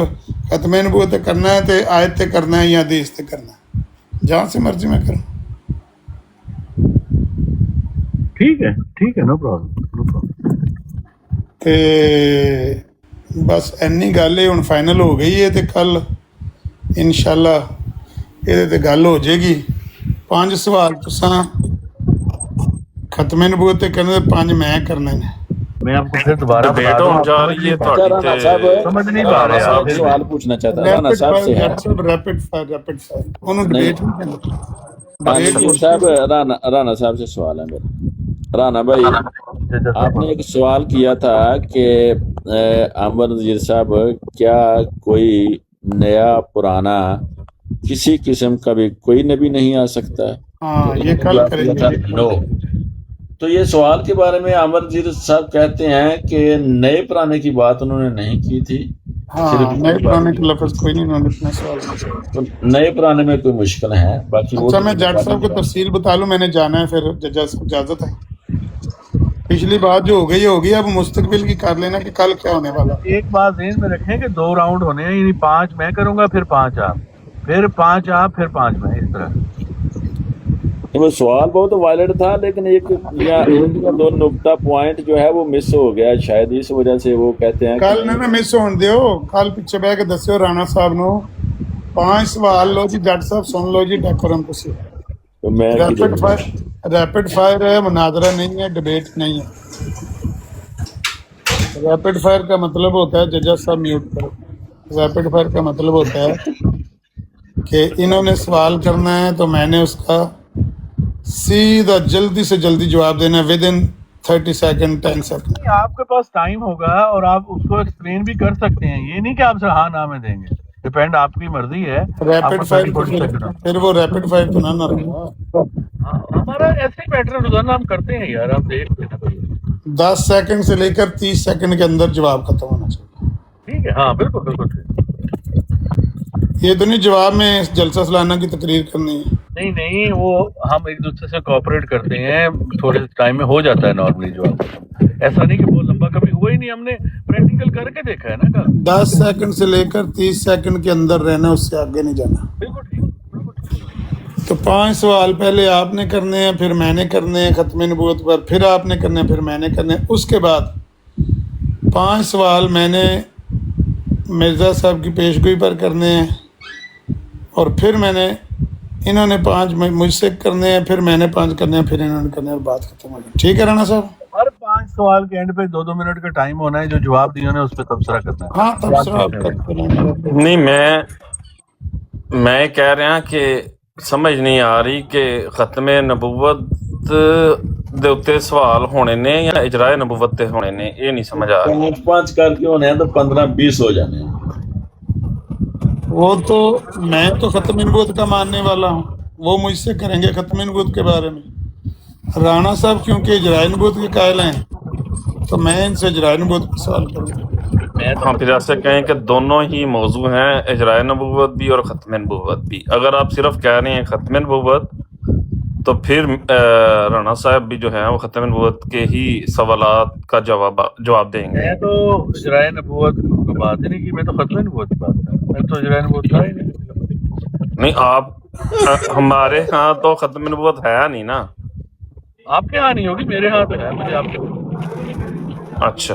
ختم نبوت کرنا ہے تے آیت تے کرنا ہے یا حدیث تے کرنا ہے، جہاں سے مرضی میں کروں. ٹھیک ہے، نو پرابلم. تے بس اینی گل ہے، ہوں فائنل ہو گئی ہے تے کل انشاءاللہ یہ تے گل ہو جائے گی. 5 سوال تساں ختم نبوت تے کرنے، 5 میں کرنے نے. میں آپ کو پھر دوبارہ بتا دوں، رانا صاحب سمجھ نہیں پا رہے آپ. سوال پوچھنا چاہتا رانا صاحب سے ہے. ریپڈ فائر انہوں ڈبیٹ نہیں کرنا. نصیر صاحب رانا صاحب سے سوال ہے میرا. رانا بھائی آپ نے ایک سوال کیا تھا کہ عامر نذیر صاحب کیا کوئی نیا پرانا کسی قسم کا بھی کوئی نبی نہیں آ سکتا ہے؟ ہاں یہ کل کریں گے. نو. تو یہ سوال کے بارے میں عامر نذیر صاحب کہتے ہیں کہ نئے پرانے کی بات انہوں نے نہیں کی تھی. ہاں نئے پرانے کے لفظ کوئی نہیں، انہوں نے اتنا سوال. نئے پرانے میں کوئی مشکل ہے باقی. اچھا میں جٹ صاحب کو تفصیل بتا لوں، میں نے جانا ہے پھر جج صاحب اجازت ہے. پچھلی بات جو ہو گئی اب مستقبل کی کر لینا کہ کل کیا ہونے والا. ایک بات ذہن میں رکھیں کہ 2 راؤنڈ ہونے ہیں، یعنی 5 میں کروں گا، پھر 5 آپ، پھر 5 آپ، پھر 5 میں، اس طرح. وہ سوال بہت وائلڈ تھا لیکن ایک یا 2 نقطہ پوائنٹ جو ہے وہ مس ہو گیا، شاید اس وجہ سے وہ کہتے ہیں کل نہ مس ہون دیو. کل پیچھے بہ کے دسیو رانا صاحب نو 5 سوال لو جی، جٹ صاحب سن لو جی. ڈیکورم کسی ریپڈ فائر ہے، مناظرہ نہیں ہے، ڈبیٹ نہیں ہے. ریپڈ فائر کا مطلب ہوتا ہے، ججز صاحب میوٹ کرو. ریپڈ فائر کا مطلب ہوتا ہے کہ انہوں نے سوال کرنا ہے تو میں نے اس کا سیدھا جلدی سے جلدی جواب دینا ہے ود ان 30 سیکنڈ 10 سیکنڈ. آپ کے پاس ٹائم ہوگا اور آپ اس کو ایکسپلین بھی کر سکتے ہیں، یہ نہیں کہ آپ سے ہاں نہ میں دیں گے، ڈیپینڈ آپ کی مرضی ہے. ریپڈ فائر پھر وہ ریپڈ فائر تو نہ رہا. ہمارا ایسے پیٹرن روزانہ ہم کرتے ہیں یار، آپ دیکھ 10 سیکنڈ سے لے کر 30 سیکنڈ کے اندر جواب ختم ہونا چاہیے. ٹھیک ہے. ہاں بالکل. یہ تو نہیں جواب میں جلسہ سالانہ کی تقریر کرنی ہے. نہیں، وہ ہم ایک دوسرے سے کوآپریٹ کرتے ہیں، تھوڑے ٹائم میں ہو جاتا ہے نارملی جواب. ایسا نہیں کہ بہت لمبا کبھی ہوا ہی نہیں، ہم نے پریکٹیکل کر کے دیکھا ہے نا. 10 سیکنڈ سے لے کر 30 سیکنڈ کے اندر رہنا، اس سے آگے نہیں جانا. تو 5 سوال پہلے آپ نے کرنے ہیں، پھر میں نے کرنے ہیں ختم نبوت پر، پھر آپ نے کرنے ہیں، پھر میں نے کرنے ہیں. اس کے بعد 5 سوال میں نے مرزا صاحب کی پیشگوئی پر کرنے ہیں، اور پھر میں نے انہوں نے 5 مجھ سے کرنے ہیں، پھر میں نے 5 کرنے ہیں، پھر انہوں نے کرنے ہیں، اور بات ختم ہو گئی. ٹھیک ہے رانا صاحب؟ ہر 5 سوال کے اینڈ پہ 2 منٹ کا ٹائم ہونا ہے، جو جواب دیے اس پہ تبصرہ کرنا ہے. ہاں تبصرہ نہیں، میں کہہ رہا کہ سمجھ نہیں آ رہی کہ ختم نبوت دے اتنے سوال ہونے نے یا اجرائے نبوت تے ہونے نے، یہ نہیں سمجھ آ رہی. 5 کر کے ہونے ہیں تو 15-20 ہو جانے ہیں. وہ تو میں تو ختم نبوت کا ماننے والا ہوں، وہ مجھ سے کریں گے ختم نبوت کے بارے میں. رانا صاحب کیونکہ اجرائے نبوت کے قائل ہیں تو میں ان سے اجرائے نبوت کا سوال کروں گا. ہاں پھر ایسے کہیں کہ دونوں ہی موضوع ہیں، اجرائے نبوت بھی اور ختم نبوت بھی. اگر آپ صرف کہہ رہے ہیں ختم نبوت تو پھر رانا صاحب بھی جو ہیں وہ ختم نبوت کے ہی سوالات کا جواب دیں گے. میں تو اجرائے نبوت کی بات ہی نہیں کی، میں تو ختم نبوت کی بات کر رہا ہوں. میں تو اجرائے نبوت کا ہی نہیں. آپ ہمارے ہاں تو ختم نبوت ہے نہیں نا. آپ کے ہاں نہیں ہوگی، میرے ہاں تو ہے. مجھے آپ کے اچھا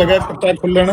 ਲਗਾ ਕੱਟਾ ਖੁੱਲਣਾ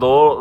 2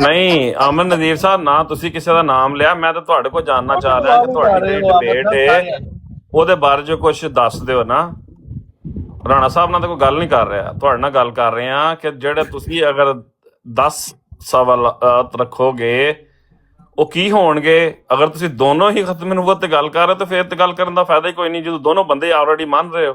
ਨਹੀਂ ਅਮਨ ਨਜ਼ੀਰ ਸਾਹਿਬ, ਨਾ ਤੁਸੀਂ ਕਿਸੇ ਦਾ ਨਾਮ ਲਿਆ, ਮੈਂ ਤਾਂ ਤੁਹਾਡੇ ਕੋਲ ਜਾਨਣਾ ਚਾਹ ਰਿਹਾ ਕਿ ਤੁਹਾਡੀ ਜਿਹੜੀ ਡਿਬੇਟ ਹੈ ਉਹਦੇ ਬਾਰੇ ਜੋ ਕੁਝ ਦੱਸ ਦਿਓ ਨਾ। ਰਾਣਾ ਸਾਹਿਬ ਨਾਲ ਤਾਂ ਕੋਈ ਗੱਲ ਨਹੀਂ ਕਰ ਰਿਹਾ, ਤੁਹਾਡੇ ਨਾਲ ਗੱਲ ਕਰ ਰਹੇ ਹਾਂ ਕਿ ਜਿਹੜੇ ਤੁਸੀਂ ਅਗਰ 10 ਸਵਾਲ ਰੱਖੋਗੇ ਉਹ ਕੀ ਹੋਣਗੇ। ਅਗਰ ਤੁਸੀਂ ਦੋਨੋਂ ਹੀ ਖਤਮ ਨਬੂਵਤ ਤੇ ਗੱਲ ਕਰ ਰਹੇ ਹੋ ਤਾਂ ਫਿਰ ਤੇ ਗੱਲ ਕਰਨ ਦਾ ਫਾਇਦਾ ਹੀ ਕੋਈ ਨਹੀਂ, ਜਦੋਂ ਦੋਨੋਂ ਬੰਦੇ ਆਲਰੇਡੀ ਮੰਨ ਰਹੇ ਹੋ।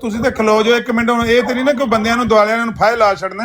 ਤੁਸੀਂ ਤੇ ਖਲੋ ਜਾਓ ਇੱਕ ਮਿੰਟ, ਹੁਣ ਇਹ ਤੇ ਨਹੀਂ ਨਾ ਕੋਈ ਬੰਦਿਆਂ ਨੂੰ ਦੁਆਲਿਆਂ ਨੂੰ ਫਾਇਲ ਲਾ ਛੱਡਣਾ,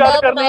ਗੱਲ ਕਰਨੀ,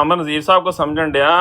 ਅਮਨ ਨਜ਼ੀਰ ਸਾਹਿਬ ਕੋ ਸਮਝਣ ਡਿਆ,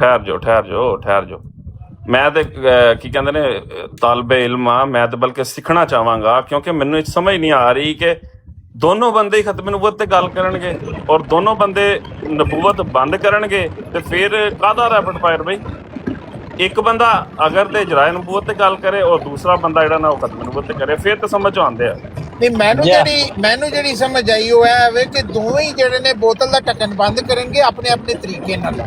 ਠਹਿਰ ਜਾਓ। ਮੈਂ ਤੇ ਕੀ ਕਹਿੰਦੇ ਨੇ ਤਾਲਬੇ ਇਲਮ ਆ, ਮੈਂ ਤੇ ਬਲਕਿ ਸਿੱਖਣਾ ਚਾਹਾਂਗਾ, ਕਿਉਂਕਿ ਮੈਨੂੰ ਇਹ ਸਮਝ ਨਹੀਂ ਆ ਰਹੀ ਕਿ ਦੋਨੋਂ ਬੰਦੇ ਹੀ ਖਤਮ ਨਬੂਵਤ ਤੇ ਗੱਲ ਕਰਨਗੇ ਔਰ ਦੋਨੋਂ ਬੰਦੇ ਨਬੂਵਤ ਬੰਦ ਕਰਨਗੇ ਤੇ ਫਿਰ ਕਾਹਦਾ ਰੈਪਿਡ ਫਾਇਰ ਬਈ। ਇੱਕ ਬੰਦਾ ਅਗਰ ਤੇ ਇਜਰਾਏ ਨਬੂਵਤ ਤੇ ਗੱਲ ਕਰੇ ਔਰ ਦੂਸਰਾ ਬੰਦਾ ਜਿਹੜਾ ਨਾ ਉਹ ਖਤਮ ਨਬੂਵਤ ਤੇ ਕਰੇ, ਫਿਰ ਤਾਂ ਸਮਝ ਆਉਂਦੇ ਆ। ਨਹੀਂ ਮੈਨੂੰ ਜਿਹੜੀ ਸਮਝ ਆਈ ਉਹ ਹੈ ਵੇ ਕਿ ਦੋਵੇਂ ਹੀ ਜਿਹੜੇ ਨੇ ਬੋਤਲ ਦਾ ਢੱਕਣ ਬੰਦ ਕਰਨਗੇ ਆਪਣੇ ਆਪਣੇ ਤਰੀਕੇ ਨਾਲ।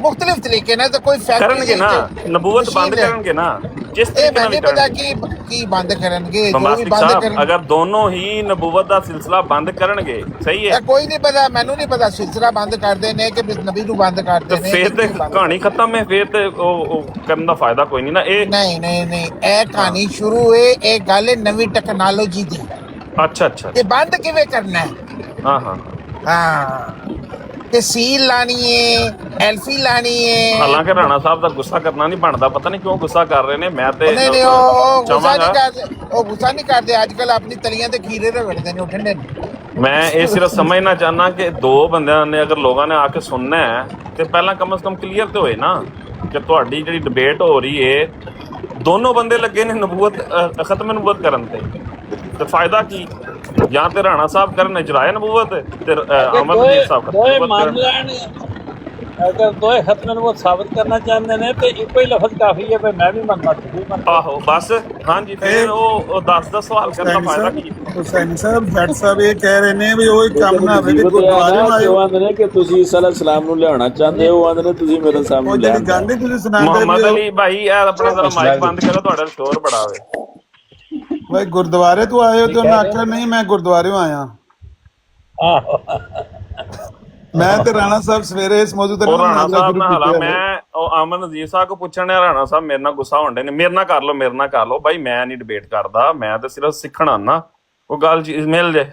ਮੁxtਲਿਫ ਤਰੀਕੇ ਨਾਲ ਤਾਂ ਕੋਈ ਫੈਕਟ ਕਰਨਗੇ ਨਾ, ਨਬੂਵਤ ਬੰਦ ਕਰਨਗੇ ਨਾ, ਜਿਸ ਤਰੀਕੇ ਨਾਲ ਵੀ ਪਤਾ ਕਰਨਗੇ। ਕੀ ਬੰਦ ਕਰਨਗੇ, ਜੋ ਵੀ ਬੰਬਾਸਟਿਕ ਬੰਦ ਸਾਹਿਬ, ਕਰਨਗੇ। ਅਗਰ ਦੋਨੋਂ ਹੀ ਨਬੂਵਤ ਦਾ ਸਿਲਸਿਲਾ ਬੰਦ ਕਰਨਗੇ, ਸਹੀ ਹੈ, ਕੋਈ ਨਹੀਂ ਪਤਾ, ਮੈਨੂੰ ਨਹੀਂ ਪਤਾ ਸਿਲਸਿਲਾ ਬੰਦ ਕਰਦੇ ਨੇ ਕਿ ਨਬੀ ਨੂੰ ਬੰਦ ਕਰਦੇ ਨੇ। ਫੇਰ ਤੇ ਕਹਾਣੀ ਖਤਮ ਹੈ, ਫੇਰ ਤੇ ਉਹ ਕਰਨ ਦਾ ਫਾਇਦਾ ਕੋਈ ਨਹੀਂ ਨਾ। ਇਹ ਨਹੀਂ ਇਹ ਕਹਾਣੀ ਸ਼ੁਰੂ ਹੈ, ਇਹ ਗੱਲ ਹੈ ਨਵੀਂ ਟੈਕਨੋਲੋਜੀ ਦੀ। ਅੱਛਾ ਅੱਛਾ, ਤੇ ਬੰਦ ਕਿਵੇਂ ਕਰਨਾ ਹੈ? ਹਾਂ ਤੇ ਸੀਲ ਲਾਣੀ ਹੈ, ਐਲਫੀ ਲਾਣੀ ਹੈ। ਹਾਲਾਂਕਿ ਰਾਣਾ ਸਾਹਿਬ ਦਾ ਗੁੱਸਾ ਕਰਨਾ ਨਹੀਂ ਬਣਦਾ, ਪਤਾ ਨਹੀਂ ਕਿਉਂ ਗੁੱਸਾ ਕਰ ਰਹੇ ਨੇ। ਮੈਂ ਤੇ ਨਹੀਂ ਉਹ ਗੁੱਸਾ ਨਹੀਂ ਕਰਦੇ, ਉਹ ਗੁੱਸਾ ਨਹੀਂ ਕਰਦੇ। ਅੱਜ ਕੱਲ ਆਪਣੀ ਤਲੀਆਂ ਤੇ ਖੀਰੇ ਰਗੜਦੇ ਨੇ, ਉਹ ਠੰਡੇ ਨੇ। ਮੈਂ ਇਹ ਸਿਰਫ ਸਮਝਣਾ ਚਾਹਨਾ ਕਿ ਦੋ ਬੰਦਿਆਂ ਨੇ ਅਗਰ ਲੋਕਾਂ ਨੇ ਆ ਕੇ ਸੁਣਨਾ ਹੈ ਤੇ ਪਹਿਲਾਂ ਕਮ ਸੇ ਕਮ ਕਲੀਅਰ ਤੇ ਹੋਏ ਨਾ ਕਿ ਤੁਹਾਡੀ ਜਿਹੜੀ ਡਿਬੇਟ ਹੋ ਰਹੀ ਹੈ, ਦੋਨੋਂ ਬੰਦੇ ਲੱਗੇ ਨੇ ਨਬੂਵਤ ਖਤਮ ਨਬੂਵਤ ਕਰਨ ਤੇ ਫਾਇਦਾ ਕੀ? ਜਾਂ ਤੇ ਰਾਣਾ ਸਾਹਿਬ ਕਰਨ ਇਜਰਾਏ ਨਬੂਵਤ ਤੇ ਅਮਰਜੀਤ ਸਾਹਿਬ ਮੰਨ ਲੈਣ। ਅਗਰ ਦੋਏ ਖਤਮ ਨਬੂਵਤ ਸਾਬਤ ਕਰਨਾ ਚਾਹੁੰਦੇ ਨੇ ਤੇ ਇੱਕੋ ਹੀ ਲਫ਼ਜ਼ ਕਾਫੀ ਹੈ, ਵੀ ਮੈਂ ਵੀ ਮੰਨਦਾ। ਆਹੋ ਬਸ, ਹਾਂਜੀ, ਫਿਰ ਉਹ 10 ਸਵਾਲ ਕਰਨ ਦਾ ਫਾਇਦਾ ਕੀ? ਹੁਸੈਨ ਸਾਹਿਬ, ਜੱਟ ਸਾਹਿਬ ਇਹ ਕਹਿ ਰਹੇ ਨੇ ਵੀ ਉਹ ਕੰਮ ਨਾ ਹੋਵੇ ਕਿ ਗੁਰਦੁਆਰੇ ਆਇਓ। ਉਹ ਆਂਦੇ ਨੇ ਕਿ ਤੁਸੀਂ ਈਸਾ ਅਲੈਹਿ ਸਲਾਮ ਨੂੰ ਲਿਆਉਣਾ ਚਾਹੁੰਦੇ ਹੋ, ਆਂਦੇ ਨੇ ਤੁਸੀਂ ਮੇਰੇ ਸਾਹਮਣੇ ਉਹ ਜਿਹੜੀ ਗੱਲ ਤੁਸੀਂ ਸੁਣਾਉਂਦੇ ਮੁਹੰਮਦ ਅਲੀ ਭਾਈ, ਇਹ ਆਪਣਾ ਜ਼ਰਾ ਮਾਈਕ ਬੰਦ ਕਰੋ, ਤੁਹਾਡਾ ਸ਼ੋਰ ਬੜਾ ਹੋਵੇ। ਭਾਈ ਗੁਰਦੁਆਰੇ ਤੋਂ ਆਏ ਹੋ ਤੇ ਉਹਨਾਂ ਆਖਿਆ ਨਹੀਂ ਮੈਂ ਗੁਰਦੁਆਰਿਓਂ ਆਇਆ। ਮੈਂ ਤੇ ਰਾਣਾ ਸਾਹਿਬ ਸਵੇਰੇ ਇਸ ਮੌਜੂ ਤੇ ਰਾਣਾ ਸਾਹਿਬ ਨਾਲ ਮੈਂ ਉਹ ਅਮਨ ਨਜ਼ੀਰ ਸਾਹਿਬ ਕੋ ਪੁੱਛਣ ਆ, ਰਾਣਾ ਸਾਹਿਬ ਮੇਰੇ ਨਾਲ ਗੁੱਸਾ ਹੁੰਦੇ ਨੇ, ਮੇਰੇ ਨਾਲ ਕਰ ਲਓ ਭਾਈ, ਮੈਂ ਨਹੀਂ ਡਿਬੇਟ ਕਰਦਾ, ਮੈਂ ਤਾਂ ਸਿਰਫ ਸਿੱਖਣ ਆਨਾ, ਉਹ ਗੱਲ ਚੀਜ਼ ਮਿਲ ਜੇ।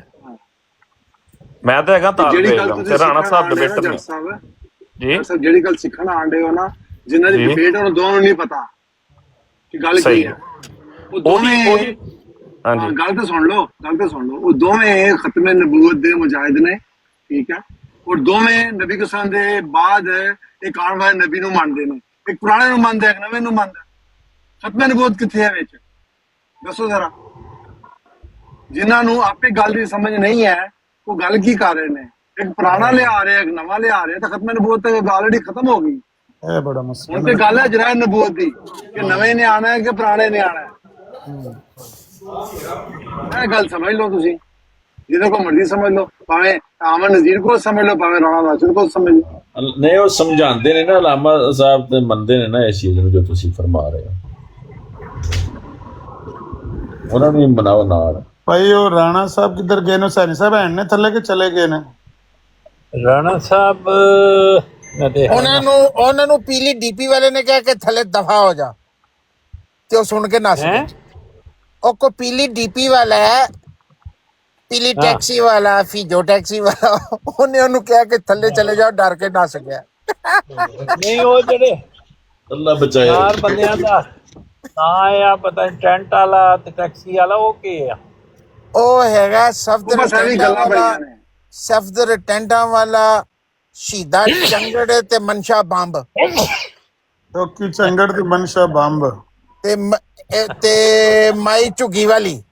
ਮੈਂ ਤਾਂ ਹੈਗਾ ਤਾਲਬ ਇਲਮ ਤੇ ਰਾਣਾ ਸਾਹਿਬ ਡਿਬੇਟਰ ਨੇ ਜੀ। ਜਿਹੜੀ ਗੱਲ ਸਿੱਖਣ ਆਂਦੇ ਹੋ ਨਾ, ਜਿਨ੍ਹਾਂ ਦੀ ਡਿਬੇਟ ਉਹਨਾਂ ਦੋਵਾਂ ਨੂੰ ਨਹੀਂ ਪਤਾ ਕਿ ਗੱਲ ਕੀ ਹੈ। ਉਹ ਦੋਵੇਂ ਗੱਲ ਤਾਂ ਸੁਣ ਲਓ, ਉਹ ਦੋਵੇਂ ਖਤਮੇ ਨਬੂਵਤ ਦੇ ਮੁਜਾਹਿਦ ਨੇ, ਠੀਕ ਹੈ। ਔਰ ਦੋਵੇਂ ਨਬੀ ਕਿਸਮ ਦੇ ਬਾਅਦ ਇੱਕ ਆਉਣ ਵਾਲੇ ਨਬੀ ਨੂੰ ਮੰਨਦੇ ਨੇ। ਇੱਕ ਪੁਰਾਣੇ ਨੂੰ ਮੰਨਦਾ, ਇੱਕ ਨਵੇਂ ਨੂੰ ਮੰਨਦਾ। ਖਤਮੇ ਨਬੂਵਤ ਕਿੱਥੇ ਹੈ ਵਿੱਚ, ਦੱਸੋ ਜ਼ਰਾ। ਜਿਨ੍ਹਾਂ ਨੂੰ ਆਪੇ ਗੱਲ ਦੀ ਸਮਝ ਨਹੀਂ ਹੈ, ਉਹ ਗੱਲ ਕੀ ਕਰ ਰਹੇ ਨੇ? ਇੱਕ ਪੁਰਾਣਾ ਲਿਆ ਰਿਹਾ, ਇੱਕ ਨਵਾਂ ਲਿਆ ਰਿਹਾ, ਤਾਂ ਖਤਮੇ ਨਬੂਵਤ ਤਾਂ ਆਲਰੇਡੀ ਖਤਮ ਹੋ ਗਈ। ਇਹ ਬੜਾ ਮਸਲਾ ਹੁਣ ਤੇ ਗੱਲ ਹੈ ਜਰਾਏ ਨਬੂਵਤ ਦੀ, ਕਿ ਨਵੇਂ ਨੇ ਆਣਾ ਹੈ ਕਿ ਪੁਰਾਣੇ ਨੇ ਆਣਾ ਹੈ। ਇਹ ਗੱਲ ਸਮਝ ਲਓ ਤੁਸੀਂ, ਜਿਹਦੇ ਕੋ ਮਰਜ਼ੀ ਸਮਝ ਲਓ, ਭਾਵੇਂ ਆਮਨ ਨਜ਼ੀਰ ਕੋ ਸਮਝ ਲਓ, ਭਾਵੇਂ ਰਾਣਾ ਨਾਸਿਰ ਕੋ ਸਮਝ ਲਓ। ਨਹੀਂ, ਉਹ ਸਮਝਾਉਂਦੇ ਨੇ ਨਾ, ਅਲਾਮਾ ਸਾਹਿਬ ਤੇ ਮੰਨਦੇ ਨੇ ਨਾ ਇਸ ਚੀਜ਼ ਨੂੰ ਜੋ ਤੁਸੀਂ ਫਰਮਾ ਰਹੇ ਹੋ, ਉਹਨਾਂ ਨੂੰ ਬਣਾਓ ਨਾਲ। ਭਾਈ ਉਹ ਰਾਣਾ ਸਾਹਿਬ ਕਿੱਧਰ ਗਏ ਨੇ? ਹੁਸੈਨ ਸਾਹਿਬ ਹੈਣ ਨੇ ਥੱਲੇ ਕਿ ਚਲੇ ਗਏ ਨੇ? ਰਾਣਾ ਸਾਹਿਬ ਉਹਨਾਂ ਨੂੰ ਪੀਲੀ ਡੀਪੀ ਵਾਲੇ ਨੇ ਕਿਹਾ ਕਿ ਥੱਲੇ ਦਫਾ ਹੋ ਜਾ, ਤੇ ਉਹ ਸੁਣ ਕੇ ਨੱਸ ਗਏ। ਉਹ ਕੋ ਪੀਲੀ ਡੀਪੀ ਵਾਲਾ ਹੈ, ਪੀਲੀ ਟੈਕਸੀ ਵਾਲਾ, ਫੀਜੋ ਟੈਕਸੀ ਵਾਲਾ, ਉਹਨੇ ਉਹਨੂੰ ਕਿਹਾ ਕਿ ਥੱਲੇ ਚਲੇ ਜਾਓ, ਡਰ ਕੇ ਨੱਸ ਗਿਆ। ਨਹੀਂ, ਉਹ ਜਿਹੜੇ ਅੱਲਾ ਬਚਾਏ 4 ਬੰਦਿਆਂ ਦਾ ਨਾਂ ਆ, ਪਤਾ ਨਹੀਂ ਟੈਂਟ ਵਾਲਾ ਤੇ ਟੈਕਸੀ ਵਾਲਾ, ਉਹ ਕੀ ਆ? ਉਹ ਹੈਗਾ ਸਫਦਰ ਟੈਂਟਾਂ ਵਾਲਾ, ਸ਼ਹੀਦਾ ਚੰਗੜ ਤੇ ਮਨਸ਼ਾ ਬੰਬ। ਚੌਕੀ ਚੰਗੜ ਤੇ ਮਨਸ਼ਾ ਬੰਬ ਤੇ ਮਾਈ ਝੁੱਗੀ ਵਾਲੀ।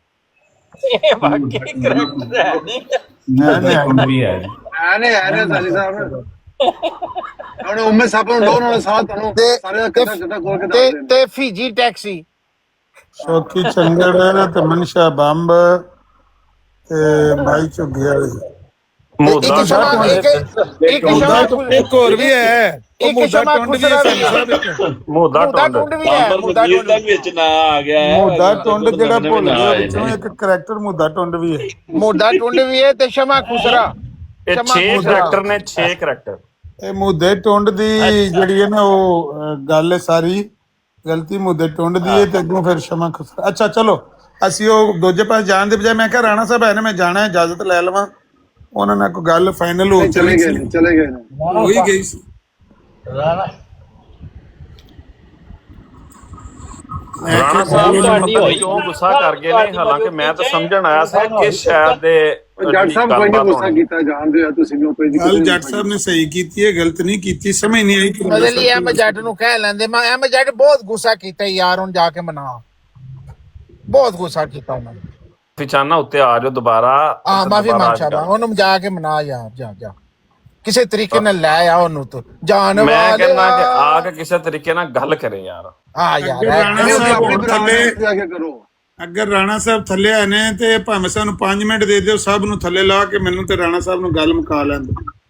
ਇਹ ਵਾਕਈ ਕਰੈਕਟਰ ਹੈ ਨਹੀਂ? ਵੀ ਹੈ ਸਾਲੀ ਸਾਹਿਬ ਉਹਨੇ ਉਮੇ ਸਾਹਿਬ ਨੂੰ ਲੋਨ ਵਾਲੇ ਸਾਥ ਤੁਹਾਨੂੰ ਸਾਰੇ ਦਾ ਕਿੱਦਾਂ ਖੋਲ ਕੇ ਦੱਸ ਦੇਣ। ਤੇ ਫੀਜੀ ਟੈਕਸੀ, ਚੌਕੀ ਚੰਗੜ ਤੇ ਮਨਸ਼ਾ ਬੰਬ ਤੇ ਮਾਈ ਝੁੱਗੀ ਵਾਲੀ। ਇੱਕ ਹੋਰ ਵੀ ਹੈ, ਮੋਦਾ ਟੁੰਡ ਵੀ ਹੈ। ਮੋਦਾ ਟੁੰਡ ਵੀ ਹੈ, ਵਿੱਚ ਨਾ ਆ ਗਿਆ ਹੈ, ਮੋਦਾ ਟੁੰਡ ਜਿਹੜਾ ਭੁੱਲ ਗਿਆ ਵਿੱਚੋਂ ਇੱਕ ਕਰੈਕਟਰ ਮੋਦਾ ਟੁੰਡ ਵੀ ਹੈ। ਮੋਦਾ ਟੁੰਡ ਵੀ ਹੈ ਤੇ ਸ਼ਮਾ ਖੁਸਰਾ। ਇਹ 6 ਕਰੈਕਟਰ ਨੇ, 6 ਕਰੈਕਟਰ। ਇਹ ਮੋਦੇ ਟੁੰਡ ਦੀ ਜਿਹੜੀ ਹੈ ਨਾ, ਉਹ ਗੱਲ ਸਾਰੀ ਗਲਤੀ ਮੋਦੇ ਟੁੰਡ ਦੀ ਹੈ ਤੇ ਅੱਗੋਂ ਫਿਰ ਸ਼ਮਾ ਖੁਸਰਾ। ਅੱਛਾ ਚਲੋ, ਅਸੀਂ ਉਹ ਦੂਜੇ ਪਾਸ ਜਾਣ ਦੇ ਬਜਾਏ ਮੈਂ ਕਿਹਾ ਰਾਣਾ ਸਾਹਿਬ ਹੈ ਨਾ, ਮੈਂ ਜਾਣਾ, ਇਜਾਜ਼ਤ ਲੈ ਲਵਾਂ। ਉਹਨਾਂ ਨਾਲ ਕੋਈ ਗੱਲ ਫਾਈਨਲ ਹੋ ਚਲੇ ਗਏ ਹੋ ਹੀ ਗਈ ਸੀ। ਰਾਣਾ ਸਾਹਿਬ ਕਿਉਂ ਗੁੱਸਾ ਕਰ ਗਏ ਨੇ? ਹਾਲਾਂਕਿ ਮੈਂ ਤਾਂ ਸਮਝਣ ਆਇਆ ਸੀ ਕਿ ਸ਼ਾਇਦ ਜੱਟ ਸਾਹਿਬ ਕੋਈ ਨਹੀਂ ਗੁੱਸਾ ਕੀਤਾ, ਜਾਣਦੇ ਹੋ ਤੁਸੀਂ ਵੀ। ਕੋਈ ਗੱਲ ਜੱਟ ਸਾਹਿਬ ਨੇ ਸਹੀ ਕੀਤੀ ਹੈ, ਗਲਤ ਨਹੀਂ ਕੀਤੀ। ਸਮਝ ਨਹੀਂ ਆਈ ਬਦਲੀ ਐਮ ਜੱਟ ਨੂੰ ਕਹਿ ਲੈਂਦੇ। ਮੈਂ ਐਮ ਜੱਟ ਬਹੁਤ ਗੁੱਸਾ ਕੀਤਾ ਯਾਰ, ਹੁਣ ਜਾ ਕੇ ਮਨਾ, ਬਹੁਤ ਗੁੱਸਾ ਕੀਤਾ ਉਹਨਾਂ ਨੇ। ਫਿਚਾਨਾ ਉੱਤੇ ਆ ਜਾਓ ਦੁਬਾਰਾ। ਮਾਫੀ ਮੰਗ ਸ਼ਾਬਾ, ਉਹਨੂੰ ਜਾ ਕੇ ਮਨਾ ਯਾਰ, ਜਾ ਕਿਸੇ ਤਰੀਕੇ ਨਾਲ ਲੈ ਆ ਉਹਨੂੰ। ਤੂੰ ਜਾਨ ਮੈਂ ਕਹਿੰਦਾ ਕਿ ਆ ਕੇ ਕਿਸੇ ਤਰੀਕੇ ਨਾਲ ਗੱਲ ਕਰੇ ਯਾਰ। ਯਾਰ ਅਗਰ ਰਾਣਾ ਸਾਹਿਬ ਥੱਲੇ ਆਏ ਨੇ ਤੇ ਭਾਵੇਂ ਸਾਨੂੰ 5 ਮਿੰਟ ਦੇ ਦਿਓ, ਸਭ ਨੂੰ ਥੱਲੇ ਲਾ ਕੇ ਮੈਨੂੰ ਤੇ ਰਾਣਾ ਸਾਹਿਬ ਨੂੰ ਗੱਲ ਮੁਕਾ ਲੈਂਦੇ।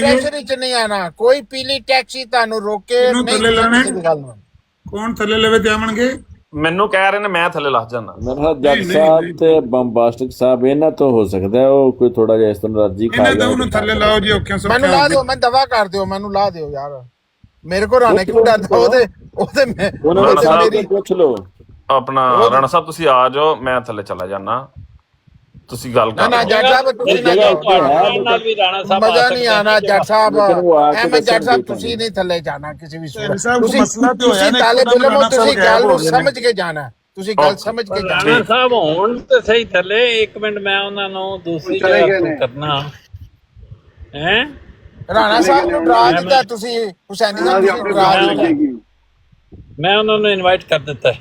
ਪ੍ਰੈਸ਼ਰ ਵਿੱਚ ਨਹੀਂ ਆਣਾ ਕੋਈ ਪੀਲੀ ਟੈਕਸੀ ਤੁਹਾਨੂੰ ਰੋਕੇ ਕਿਹਨੂੰ ਨਹੀਂ ਥੱਲੇ ਲਾਣੇ? ਕਿਸੇ ਦੀ ਗੱਲ ਨੂੰ ਕੌਣ ਥੱਲੇ ਲਵੇ ਤੇ ਆਵਣਗੇ? ਮੈਨੂੰ ਕਹਿ ਰਹੇ ਨੇ ਮੈਂ ਥੱਲੇ ਲੱਗ ਜਾਣਾ। ਮੇਰਾ ਖਿਆਲ ਜੱਟ ਸਾਹਿਬ ਤੇ ਬੰਬਾਸਟਰ ਸਾਹਿਬ ਇਹਨਾਂ ਤੋਂ ਹੋ ਸਕਦਾ ਹੈ, ਉਹ ਕੋਈ ਥੋੜਾ ਜਿਹਾ ਇਸ ਤਰ੍ਹਾਂ ਰਾਜੀ ਖਾ ਇਹਨਾਂ ਗਿਆ ਦਾ ਉਹਨੂੰ ਥੱਲੇ ਲਾਓ ਜੀ ਔਖਿਆਂ ਮੈਨੂੰ ਲਾ ਸੌਖਿਆਂ। ਦਿਓ ਮੈਂ ਦਵਾ ਕਰ ਦਿਓ ਮੈਨੂੰ ਲਾ ਦਿਓ ਯਾਰ ਮੇਰੇ ਕੋ ਰਾਣੇ ਕਿਉਂ ਡਰਦਾ ਉਹਦੇ ਮੈਂ ਉਹਨਾਂ ਰਾਣਾ ਨੇ ਸਾਹਿਬ ਸਾਹਿਬ ਤੋਂ ਪੁੱਛ ਲਓ। ਆਪਣਾ ਰਾਣਾ ਸਾਹਿਬ ਤੁਸੀਂ ਆ ਜਾਓ ਮੈਂ ਥੱਲੇ ਚਲਾ ਜਾਣਾ ਤੁਸੀਂ ਗੱਲ ਨਾ ਕਰ ਨਾ ਲਓ। ਜੱਟ ਸਾਹਿਬ ਤੁਸੀਂ ਨਾ ਜਗ੍ਹਾ ਜਾਓ ਉੱਤੇ ਹੈ ਨਾਲ ਵੀ ਰਾਣਾ ਸਾਹਿਬ ਮਜ਼ਾ ਨਹੀਂ ਆਣਾ ਜੱਟ ਸਾਹਿਬ ਲੇਕਿਨ ਉਹ ਆ ਕੇ ਐਵੇਂ ਜੱਟ ਦੱਸਣਗੇ ਸਾਹਿਬ ਤੁਹਾਨੂੰ। ਤੁਸੀਂ ਨਹੀਂ ਥੱਲੇ ਜਾਣਾ ਕਿਸੇ ਵੀ ਸੈਣੀ ਸੂਰਤ ਸਾਹਿਬ ਕੋ ਤੁਸੀਂ ਮਸਲਾ ਤੇ ਹੋਇਆ ਤੁਸੀਂ ਨਾ, ਤਾਲੇ ਇੱਕਦਮ ਬਿਲਮ ਰਾਣਾ ਸਾਹਿਬ ਤੁਸੀਂ ਗੱਲ ਗਾਇਬ ਨੂੰ ਹੋ ਗਏ ਨੇ। ਸਮਝ ਕੇ ਜਾਣਾ ਤੁਸੀਂ ਗੱਲ ਸਮਝ ਕੇ ਜਾਣਾ ਰਾਣਾ ਸਾਹਿਬ ਹੋਣ ਤੇ ਸਹੀ ਥੱਲੇ 1 ਮਿੰਟ ਮੈਂ ਉਹਨਾਂ ਨੂੰ ਦੂਸਰੀ ਚਲੇ ਜਗ੍ਹਾ ਗਏ ਤੋਂ ਨੇ। ਕਰਨਾ ਹੈ ਰਾਣਾ ਸਾਹਿਬ ਨੂੰ ਡਰਾ ਦਿੱਤਾ ਤੁਸੀਂ ਹੁਸੈਨੀ ਸਾਹਿਬ ਨੂੰ ਡਰਾ ਦਿੱਤਾ ਮੈਂ ਉਹਨਾਂ ਨੂੰ ਇਨਵਾਈਟ ਕਰ ਦਿੱਤਾ ਹੈ।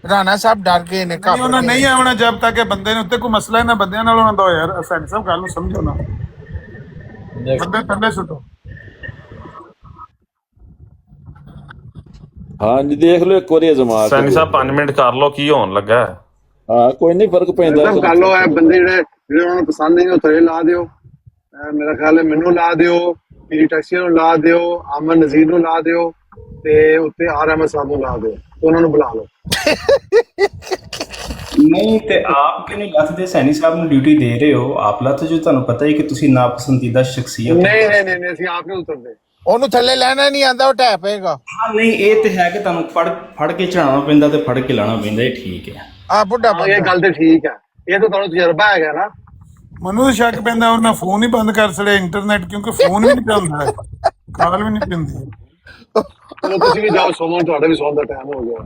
ਰਾਣਾ ਸਾਹਿਬ ਡਰ ਗਏ ਨੇ ਨਹੀਂ ਉਹਨਾਂ ਨਹੀਂ ਆਉਣਾ ਜਦ ਤੱਕ ਇਹ ਬੰਦੇ ਨੇ ਉੱਤੇ ਕੋਈ ਮਸਲਾ ਇਹਨਾਂ ਬੰਦਿਆਂ ਨਾਲ ਉਹਨਾਂ ਦਾ ਹੋਇਆ ਯਾਰ। ਸੈਣੀ ਸਾਹਿਬ ਗੱਲ ਨੂੰ ਸਮਝੋ ਨਾ, ਬੰਦੇ ਥੱਲੇ ਸੁੱਟੋ। ਹਾਂ ਜੀ ਦੇਖ ਲਓ ਇੱਕ ਵਾਰੀ ਅਜ਼ਮਾ ਕੇ। ਸੈਣੀ ਸਾਹਿਬ 5 ਮਿੰਟ ਕਰ ਲਓ ਕੀ ਹੋਣ ਲੱਗਾ ਹੈ। ਹਾਂ ਕੋਈ ਨਹੀਂ ਫਰਕ ਪੈਂਦਾ। ਸਭ ਕਰ ਲੋ ਇਹ ਬੰਦੇ ਜਿਹੜੇ ਉਹਨਾਂ ਨੂੰ ਪਸੰਦ ਨਹੀਂ ਉਹ ਥੱਲੇ ਲਾ ਦਿਓ। ਮੇਰਾ ਖਿਆਲ ਹੈ ਮੈਨੂੰ ਲਾ ਦਿਓ, ਮੇਰੀ ਟੈਕਸੀ ਨੂੰ ਲਾ ਦਿਓ, ਅਮਨ ਨਜ਼ੀਰ ਨੂੰ ਲਾ ਦਿਓ ਤੇ ਉੱਤੇ ਆਰਐਮਐਸ ਸਾਹਿਬ ਨੂੰ ਲਾ ਦਿਓ ਤੇ ਉਹਨਾਂ ਨੂੰ ਬੁਲਾ ਲਓ। ਨਹੀਂ ਤੇ ਆਪ ਕਿਉਂ ਨਹੀਂ ਲੱਥਦੇ? ਸੈਣੀ ਸਾਹਿਬ ਨੂੰ ਡਿਊਟੀ ਦੇ ਰਹੇ ਹੋ ਆਪ ਲੱਥ ਜੋ, ਤੁਹਾਨੂੰ ਪਤਾ ਹੀ ਕਿ ਤੁਸੀਂ ਨਾਪਸੰਦੀਦਾ ਸ਼ਖਸੀਅਤ ਹੋ। ਨਹੀਂ ਅਸੀਂ ਆਪ ਨਹੀਂ ਉਤਰਦੇ। ਉਹਨੂੰ ਥੱਲੇ ਲੈਣਾ ਨਹੀਂ ਆਂਦਾ ਉਹ ਢਹਿ ਪਏਗਾ। ਹਾਂ ਨਹੀਂ ਇਹ ਤੇ ਹੈ ਕਿ ਤੁਹਾਨੂੰ ਫੜ ਕੇ ਚੜਾਉਣਾ ਪੈਂਦਾ ਤੇ ਫੜ ਕੇ ਲਾਣਾ ਪੈਂਦਾ, ਇਹ ਠੀਕ ਹੈ। ਆ ਬੁੱਢਾ ਇਹ ਗੱਲ ਤੇ ਠੀਕ ਹੈ, ਇਹ ਤਾਂ ਤੁਹਾਨੂੰ ਤਜਰਬਾ ਹੈਗਾ ਨਾ। ਮੈਨੂੰ ਤਾਂ ਸ਼ੱਕ ਪੈਂਦਾ ਉਹਨਾਂ ਫੋਨ ਹੀ ਬੰਦ ਕਰ ਛੜੇ ਇੰਟਰਨੈਟ, ਕਿਉਂਕਿ ਫੋਨ ਵੀ ਨਹੀਂ ਚੱਲਦਾ, ਕਾਲ ਵੀ ਨਹੀਂ ਪੈਂਦੀ। ਚਲੋ ਤੁਸੀਂ ਵੀ ਜਾਓ ਸੋਮੋ, ਤੁਹਾਡਾ ਵੀ ਸੌਣ ਦਾ ਟਾਈਮ ਹੋ ਗਿਆ।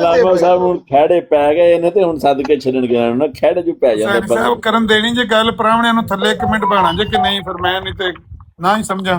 ਲਾਮਾ ਸਾਹਿਬ ਹੁਣ ਖੜੇ ਪੈ ਗਏ ਨੇ ਤੇ ਹੁਣ ਸੱਦ ਕੇ ਛੱਡਣ ਗਿਆ ਨਾ, ਖੜੇ ਜੂ ਪੈ ਜਾਂਦੇ ਸੈਣੀ ਸਾਹਿਬ ਕਰਨ ਦੇਣੀ ਜੇ ਗੱਲ, ਪ੍ਰਾਹੁਣਿਆਂ ਨੂੰ ਥੱਲੇ 1 ਮਿੰਟ ਬਾਣਾ ਜੇ ਕਿ ਨਹੀਂ, ਫਿਰ ਮੈਂ ਨਹੀਂ ਤੇ ਨਾ ਹੀ ਸਮਝਾਂ।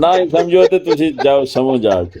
ਨਾ ਹੀ ਸਮਝੋ ਤੇ ਤੁਸੀਂ ਜਾਓ ਸਮਝ ਆ ਕੇ।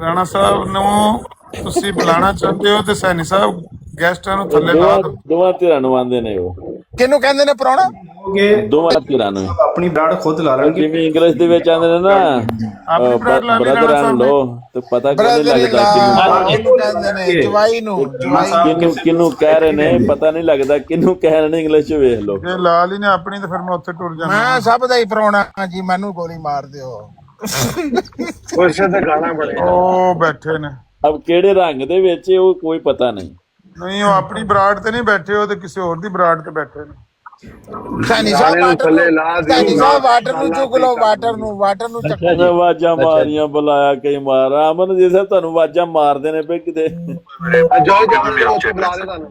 ਰਾਣਾ ਸਾਹਿਬ ਨੂੰ ਤੁਸੀਂ ਬੁਲਾਣਾ ਚਾਹੁੰਦੇ ਹੋ ਤੇ ਸੈਣੀ ਸਾਹਿਬ ਗੈਸਟਾਂ ਨੂੰ ਥੱਲੇ ਲਾ ਦਿਓ। ਦੋਵਾਂ ਧਿਰਾਂ ਨੂੰ ਆਂਦੇ ਨੇ ਉਹ। ਕਿਹਨੂੰ ਕਹਿੰਦੇ ਨੇ ਪ੍ਰਾਹੁਣਾ? ਦੋਵਾਂ ਧਿਰਾਂ ਨੂੰ ਆਪਣੀ ਬਰਾੜ ਖੁਦ ਲਾ ਲੈਣਗੇ। ਜਿਵੇਂ ਇੰਗਲਿਸ਼ ਦੇ ਵਿੱਚ ਆਂਦੇ ਨੇ ਨਾ ਬ੍ਰਦਰ ਐਂਡ ਲੋ, ਤੇ ਪਤਾ ਕਿਉਂ ਨਹੀਂ ਲੱਗਦਾ ਕਿਹਨੂੰ ਕਹਿੰਦੇ ਨੇ? ਜਵਾਈ ਨੂੰ। ਕਿਹਨੂੰ ਕਹਿ ਰਹੇ ਨੇ ਪਤਾ ਨਹੀਂ ਲੱਗਦਾ, ਕਿਹਨੂੰ ਕਹਿ ਰਹੇ ਨੇ ਇੰਗਲਿਸ਼ ਚ ਵੇਖ ਲਓ। ਜੇ ਲਾਲ ਹੀ ਨੇ ਆਪਣੀ ਤੇ ਫਿਰ ਮੈਂ ਉੱਥੇ ਟੁਰ ਜਾਣਾ। ਮੈਂ ਸਭ ਦਾ ਹੀ ਪ੍ਰਾਹੁਣਾ ਜੀ, ਮੈਨੂੰ ਗੋਲੀ ਮਾਰ ਦਿਓ। ਕੁਰਸੀ ਤੇ ਗਾਣਾ ਬਣਿਆ ਉਹ ਬੈਠੇ ਨੇ ਅਬ ਕਿਹੜੇ ਰੰਗ ਦੇ ਵਿੱਚ ਉਹ ਕੋਈ ਪਤਾ ਨਹੀਂ। ਨਹੀਂ ਉਹ ਆਪਣੀ ਬਰਾੜ ਤੇ ਨਹੀਂ ਬੈਠੇ, ਉਹ ਤੇ ਕਿਸੇ ਹੋਰ ਦੀ ਬਰਾੜ ਤੇ ਬੈਠੇ ਨੇ। ਸੈਣੀ ਸਾਹਿਬ ਥੱਲੇ ਲਾ ਦਿਓ। ਸੈਣੀ ਸਾਹਿਬ ਵਾਟਰ ਨੂੰ ਚੁੱਕ ਲਓ, ਵਾਟਰ ਨੂੰ ਚੱਕ ਲਓ। ਆਵਾਜ਼ਾਂ ਮਾਰੀਆਂ ਬੁਲਾਇਆ ਕਈ ਮਾਰ ਅਮਨ ਜੀ ਸਾਹਿਬ ਤੁਹਾਨੂੰ ਆਵਾਜ਼ਾਂ ਮਾਰਦੇ ਨੇ ਪਏ ਕਿਤੇ। ਜਾਓ ਉੱਥੇ ਬੁਲਾ ਦੇ ਤੁਹਾਨੂੰ।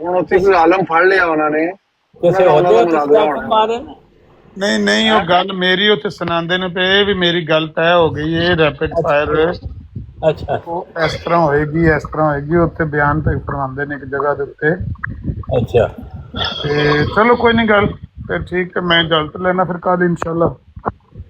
ਹੁਣ ਉੱਥੇ ਕੋਈ ਆਲਮ ਫੜ ਲਿਆ ਉਹਨਾਂ ਨੇ ਕਿਸੇ ਹੋਰ ਮਾਰੇ ਨਹੀਂ ਨਹੀਂ ਉਹ ਗੱਲ ਮੇਰੀ ਉੱਥੇ ਸੁਣਾਉਂਦੇ ਨੇ ਪਏ ਵੀ ਮੇਰੀ ਗੱਲ ਤੈਅ ਹੋ ਗਈ ਇਹ ਰੈਪਿਡ ਫਾਇਰ ਅੱਛਾ ਉਹ ਇਸ ਤਰ੍ਹਾਂ ਹੋਏਗੀ ਉੱਥੇ ਬਿਆਨ ਤੇ ਫਰਮਾਉਂਦੇ ਨੇ ਇੱਕ ਜਗ੍ਹਾ ਦੇ ਉੱਤੇ ਅੱਛਾ ਤੇ ਚਲੋ ਕੋਈ ਨਹੀਂ ਗੱਲ ਫਿਰ ਠੀਕ ਹੈ ਮੈਂ ਇਜਾਜ਼ਤ ਲੈਣਾ ਫਿਰ ਕੱਲ ਇਨਸ਼ਾਅੱਲਾ